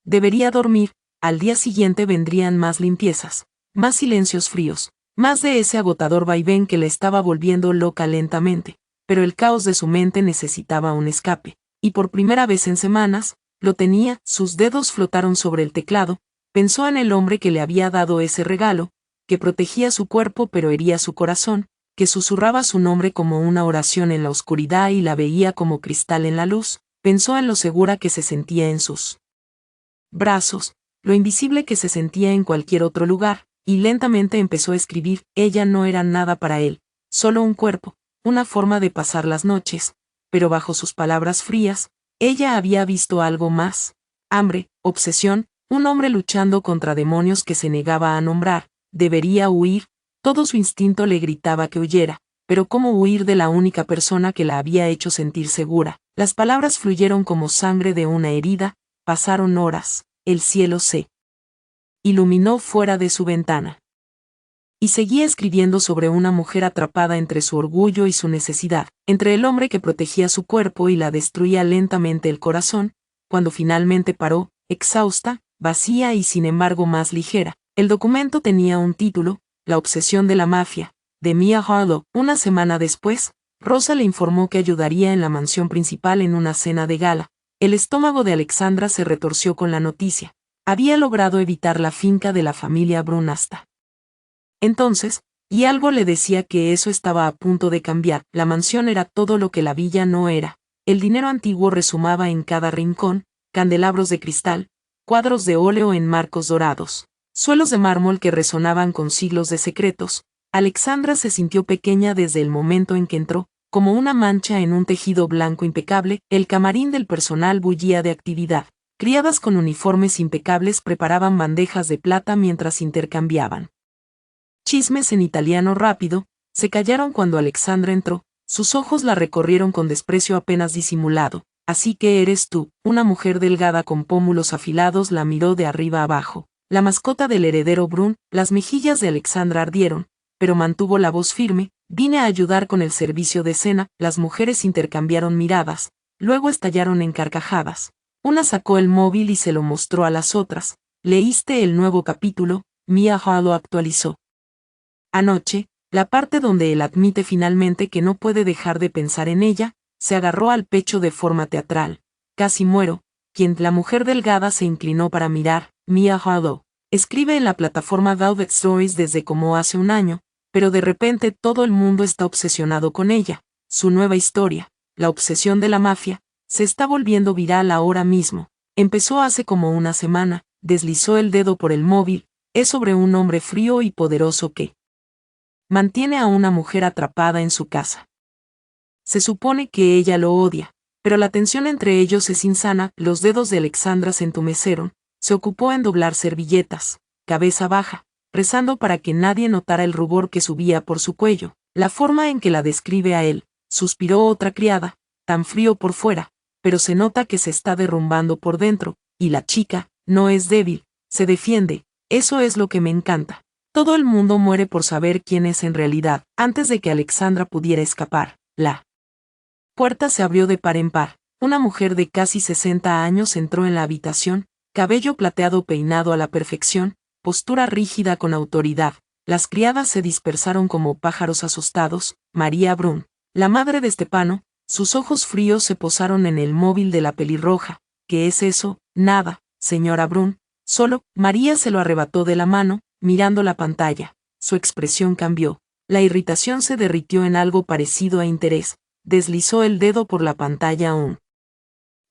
Debería dormir. Al día siguiente vendrían más limpiezas, más silencios fríos, más de ese agotador vaivén que le estaba volviendo loca lentamente, pero el caos de su mente necesitaba un escape, y por primera vez en semanas, lo tenía. Sus dedos flotaron sobre el teclado, pensó en el hombre que le había dado ese regalo, que protegía su cuerpo pero hería su corazón, que susurraba su nombre como una oración en la oscuridad y la veía como cristal en la luz. Pensó en lo segura que se sentía en sus brazos, lo invisible que se sentía en cualquier otro lugar, y lentamente empezó a escribir. Ella no era nada para él, solo un cuerpo, una forma de pasar las noches, pero bajo sus palabras frías, ella había visto algo más: hambre, obsesión, un hombre luchando contra demonios que se negaba a nombrar. Debería huir, todo su instinto le gritaba que huyera, pero ¿cómo huir de la única persona que la había hecho sentir segura? Las palabras fluyeron como sangre de una herida, pasaron horas, el cielo se iluminó fuera de su ventana. Y seguía escribiendo sobre una mujer atrapada entre su orgullo y su necesidad, entre el hombre que protegía su cuerpo y la destruía lentamente el corazón, cuando finalmente paró, exhausta, vacía y sin embargo más ligera. El documento tenía un título, La obsesión de la mafia, de Mia Harlow. Una semana después, Rosa le informó que ayudaría en la mansión principal en una cena de gala. El estómago de Alexandra se retorció con la noticia. Había logrado evitar la finca de la familia Brun hasta entonces, y algo le decía que eso estaba a punto de cambiar. La mansión era todo lo que la villa no era. El dinero antiguo resumaba en cada rincón, candelabros de cristal, cuadros de óleo en marcos dorados, suelos de mármol que resonaban con siglos de secretos. Alexandra se sintió pequeña desde el momento en que entró, como una mancha en un tejido blanco impecable. El camarín del personal bullía de actividad. Criadas con uniformes impecables preparaban bandejas de plata mientras intercambiaban chismes en italiano rápido. Se callaron cuando Alexandra entró, sus ojos la recorrieron con desprecio apenas disimulado. Así que eres tú. Una mujer delgada con pómulos afilados la miró de arriba abajo. La mascota del heredero Brun. Las mejillas de Alexandra ardieron, pero mantuvo la voz firme. Vine a ayudar con el servicio de cena. Las mujeres intercambiaron miradas, luego estallaron en carcajadas. Una sacó el móvil y se lo mostró a las otras. ¿Leíste el nuevo capítulo? Mia Harlow actualizó. Anoche, la parte donde él admite finalmente que no puede dejar de pensar en ella. Se agarró al pecho de forma teatral. Casi muero. La mujer delgada se inclinó para mirar. Mia Harlow escribe en la plataforma Velvet Stories desde como hace un año, pero de repente todo el mundo está obsesionado con ella. Su nueva historia, La obsesión de la mafia, se está volviendo viral ahora mismo. Empezó hace como una semana. Deslizó el dedo por el móvil. Es sobre un hombre frío y poderoso que mantiene a una mujer atrapada en su casa. Se supone que ella lo odia, pero la tensión entre ellos es insana. Los dedos de Alexandra se entumecieron. Se ocupó en doblar servilletas, cabeza baja, rezando para que nadie notara el rubor que subía por su cuello. La forma en que la describe a él, suspiró otra criada, tan frío por fuera, pero se nota que se está derrumbando por dentro, y la chica no es débil, se defiende. Eso es lo que me encanta. Todo el mundo muere por saber quién es en realidad. Antes de que Alexandra pudiera escapar, la puerta se abrió de par en par. Una mujer de casi 60 años entró en la habitación, cabello plateado peinado a la perfección, postura rígida con autoridad. Las criadas se dispersaron como pájaros asustados. María Brun, la madre de Stefano, sus ojos fríos se posaron en el móvil de la pelirroja. ¿Qué es eso? Nada, señora Brun. Solo. María se lo arrebató de la mano, mirando la pantalla. Su expresión cambió. La irritación se derritió en algo parecido a interés. Deslizó el dedo por la pantalla un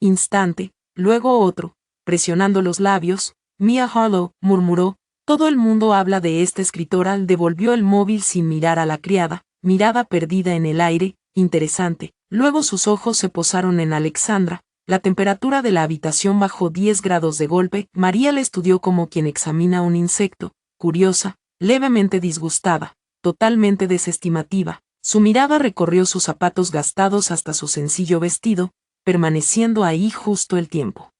instante, luego otro, presionando los labios. Mia Harlow, murmuró. Todo el mundo habla de esta escritora. Devolvió el móvil sin mirar a la criada, mirada perdida en el aire. Interesante. Luego sus ojos se posaron en Alexandra. La temperatura de la habitación bajó 10 grados de golpe. María la estudió como quien examina un insecto, curiosa, levemente disgustada, totalmente desestimativa. Su mirada recorrió sus zapatos gastados hasta su sencillo vestido, permaneciendo ahí justo el tiempo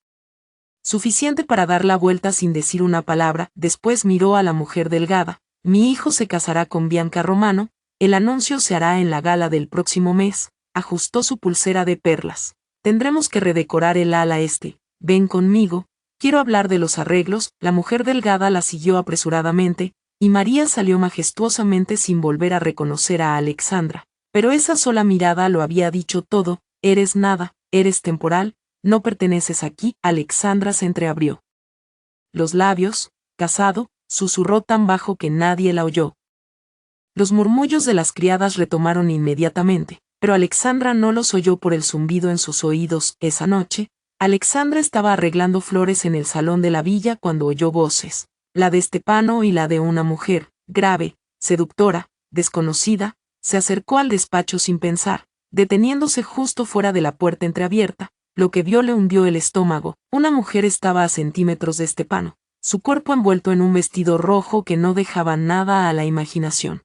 suficiente para dar la vuelta sin decir una palabra. Después miró a la mujer delgada. Mi hijo se casará con Bianca Romano, el anuncio se hará en la gala del próximo mes. Ajustó su pulsera de perlas. Tendremos que redecorar el ala este. Ven conmigo, quiero hablar de los arreglos. La mujer delgada la siguió apresuradamente, y María salió majestuosamente sin volver a reconocer a Alexandra. Pero esa sola mirada lo había dicho todo. Eres nada, eres temporal, no perteneces aquí. Alexandra se entreabrió los labios. Casado, susurró tan bajo que nadie la oyó. Los murmullos de las criadas retomaron inmediatamente, pero Alexandra no los oyó por el zumbido en sus oídos. Esa noche, Alexandra estaba arreglando flores en el salón de la villa cuando oyó voces, la de Stefano y la de una mujer, grave, seductora, desconocida. Se acercó al despacho sin pensar, deteniéndose justo fuera de la puerta entreabierta. Lo que vio le hundió el estómago. Una mujer estaba a centímetros de Stefano, su cuerpo envuelto en un vestido rojo que no dejaba nada a la imaginación.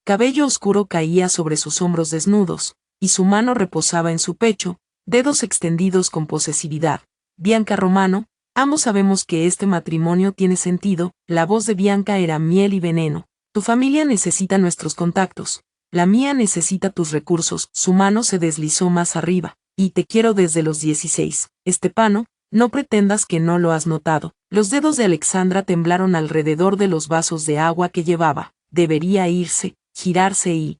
Cabello oscuro caía sobre sus hombros desnudos, y su mano reposaba en su pecho, dedos extendidos con posesividad. Bianca Romano, ambos sabemos que este matrimonio tiene sentido. La voz de Bianca era miel y veneno. Tu familia necesita nuestros contactos. La mía necesita tus recursos. Su mano se deslizó más arriba. Y te quiero desde los 16. Estepano, no pretendas que no lo has notado. Los dedos de Alexandra temblaron alrededor de los vasos de agua que llevaba. Debería irse, girarse y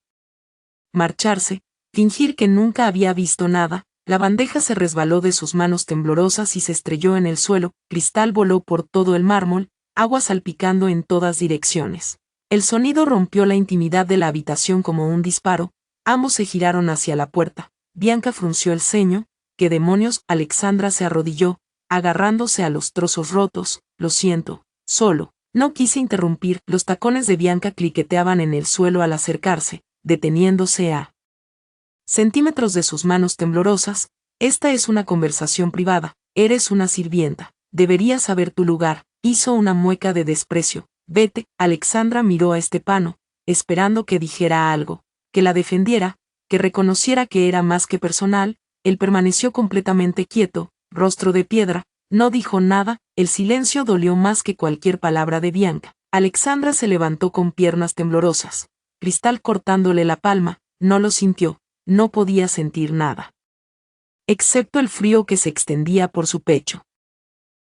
marcharse, fingir que nunca había visto nada. La bandeja se resbaló de sus manos temblorosas y se estrelló en el suelo. Cristal voló por todo el mármol, agua salpicando en todas direcciones. El sonido rompió la intimidad de la habitación como un disparo. Ambos se giraron hacia la puerta. Bianca frunció el ceño. ¿Qué demonios? Alexandra se arrodilló, agarrándose a los trozos rotos. Lo siento, solo. No quise interrumpir. Los tacones de Bianca cliqueteaban en el suelo al acercarse, deteniéndose a centímetros de sus manos temblorosas. Esta es una conversación privada. Eres una sirvienta. Deberías saber tu lugar. Hizo una mueca de desprecio. Vete. Alexandra miró a Estepano, esperando que dijera algo, que la defendiera, que reconociera que era más que personal. Él permaneció completamente quieto, rostro de piedra. No dijo nada. El silencio dolió más que cualquier palabra de Bianca. Alexandra se levantó con piernas temblorosas. Cristal cortándole la palma. No lo sintió. No podía sentir nada, excepto el frío que se extendía por su pecho.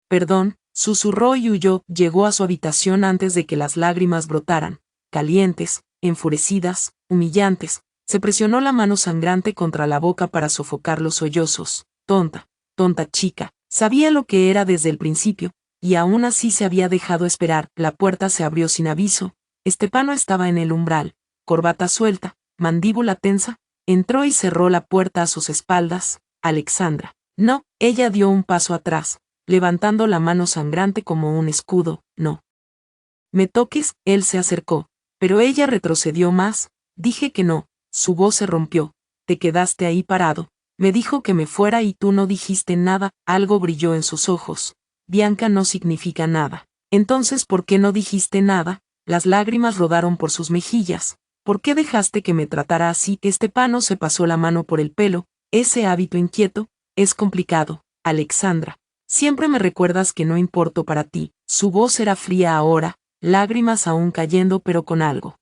Perdón, susurró y huyó. Llegó a su habitación antes de que las lágrimas brotaran, calientes, enfurecidas, humillantes. Se presionó la mano sangrante contra la boca para sofocar los sollozos. Tonta, tonta chica. Sabía lo que era desde el principio, y aún así se había dejado esperar. La puerta se abrió sin aviso. Estepano estaba en el umbral, corbata suelta, mandíbula tensa. Entró y cerró la puerta a sus espaldas. Alexandra. No, ella dio un paso atrás, levantando la mano sangrante como un escudo. No me toques. Él se acercó, pero ella retrocedió más. Dije que no. Su voz se rompió. Te quedaste ahí parado. Me dijo que me fuera y tú no dijiste nada. Algo brilló en sus ojos. Bianca no significa nada. Entonces, ¿por qué no dijiste nada? Las lágrimas rodaron por sus mejillas. ¿Por qué dejaste que me tratara así? Estepano se pasó la mano por el pelo. Ese hábito inquieto es complicado, Alexandra. Siempre me recuerdas que no importo para ti. Su voz era fría ahora, lágrimas aún cayendo, pero con algo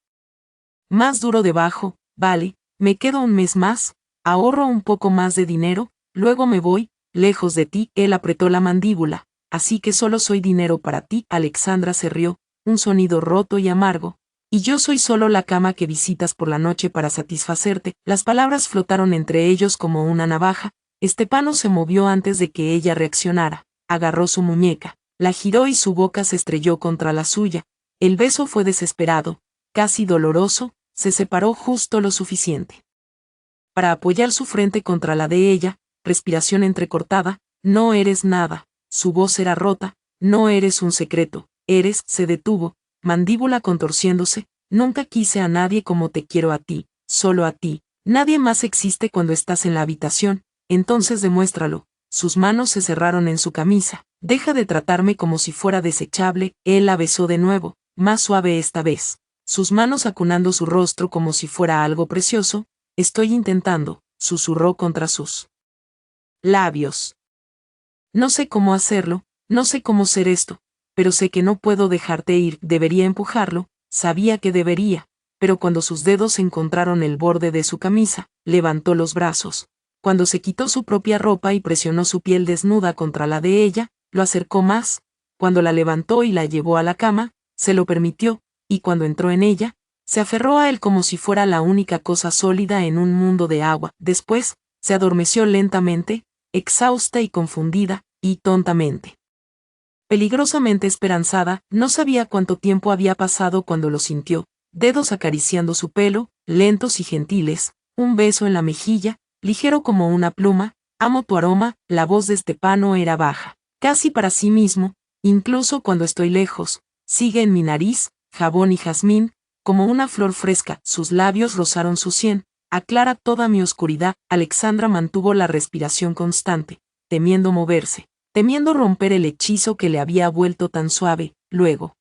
más duro debajo. Vale, me quedo un mes más, ahorro un poco más de dinero, luego me voy, lejos de ti. Él apretó la mandíbula. Así que solo soy dinero para ti. Alexandra se rió, un sonido roto y amargo. Y yo soy solo la cama que visitas por la noche para satisfacerte. Las palabras flotaron entre ellos como una navaja. Estepano se movió antes de que ella reaccionara. Agarró su muñeca, la giró y su boca se estrelló contra la suya. El beso fue desesperado, casi doloroso. Se separó justo lo suficiente para apoyar su frente contra la de ella. Respiración entrecortada. No eres nada. Su voz era rota. No eres un secreto. Eres. Se detuvo, mandíbula contorciéndose. Nunca quise a nadie como te quiero a ti, solo a ti. Nadie más existe cuando estás en la habitación. Entonces demuéstralo. Sus manos se cerraron en su camisa. Deja de tratarme como si fuera desechable. Él la besó de nuevo, más suave esta vez, sus manos acunando su rostro como si fuera algo precioso. Estoy intentando, susurró contra sus labios. No sé cómo hacerlo, no sé cómo ser esto, pero sé que no puedo dejarte ir. Debería empujarlo. Sabía que debería, pero cuando sus dedos encontraron el borde de su camisa, levantó los brazos. Cuando se quitó su propia ropa y presionó su piel desnuda contra la de ella, lo acercó más. Cuando la levantó y la llevó a la cama, se lo permitió, y cuando entró en ella, se aferró a él como si fuera la única cosa sólida en un mundo de agua. Después, se adormeció lentamente, exhausta y confundida, y tontamente, peligrosamente esperanzada. No sabía cuánto tiempo había pasado cuando lo sintió, dedos acariciando su pelo, lentos y gentiles, un beso en la mejilla, ligero como una pluma. Amo tu aroma. La voz de Estepano era baja, casi para sí mismo. Incluso cuando estoy lejos, sigue en mi nariz, jabón y jazmín, como una flor fresca. Sus labios rozaron su sien. Aclara toda mi oscuridad. Alexandra mantuvo la respiración constante, temiendo moverse, temiendo romper el hechizo que le había vuelto tan suave. Luego,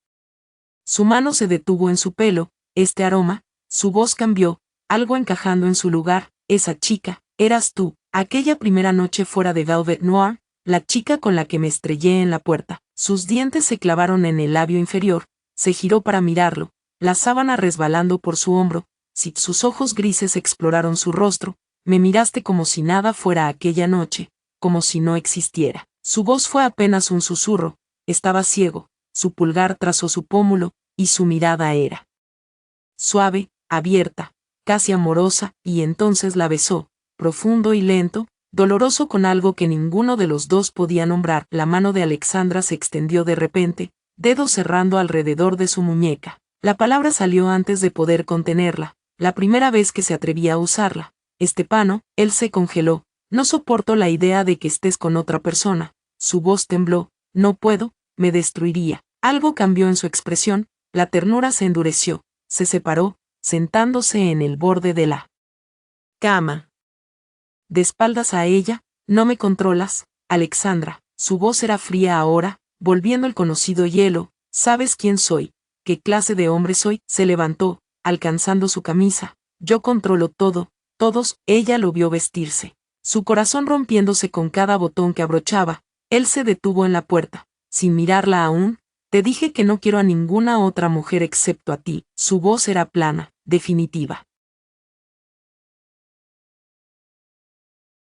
su mano se detuvo en su pelo. Este aroma, Su voz cambió, algo encajando en su lugar. Esa chica, eras tú, aquella primera noche fuera de Velvet Noir, la chica con la que me estrellé en la puerta. Sus dientes se clavaron en el labio inferior, se giró para mirarlo, la sábana resbalando por su hombro, sus ojos grises exploraron su rostro. Me miraste como si nada fuera aquella noche, como si no existiera. Su voz fue apenas un susurro, estaba ciego, su pulgar trazó su pómulo, y su mirada era suave, abierta, casi amorosa, y entonces la besó, profundo y lento, doloroso con algo que ninguno de los dos podía nombrar. La mano de Alexandra se extendió de repente, dedos cerrando alrededor de su muñeca. La palabra salió antes de poder contenerla, la primera vez que se atrevía a usarla. Estepano, él se congeló. No soporto la idea de que estés con otra persona. Su voz tembló. No puedo, me destruiría. Algo cambió en su expresión, la ternura se endureció, se separó, sentándose en el borde de la cama. De espaldas a ella, no me controlas, Alexandra. Su voz era fría ahora, volviendo el conocido hielo. ¿Sabes quién soy? ¿Qué clase de hombre soy? Se levantó, alcanzando su camisa. Yo controlo todo, todos. Ella lo vio vestirse, su corazón rompiéndose con cada botón que abrochaba. Él se detuvo en la puerta, sin mirarla aún. Te dije que no quiero a ninguna otra mujer excepto a ti. Su voz era plana, definitiva.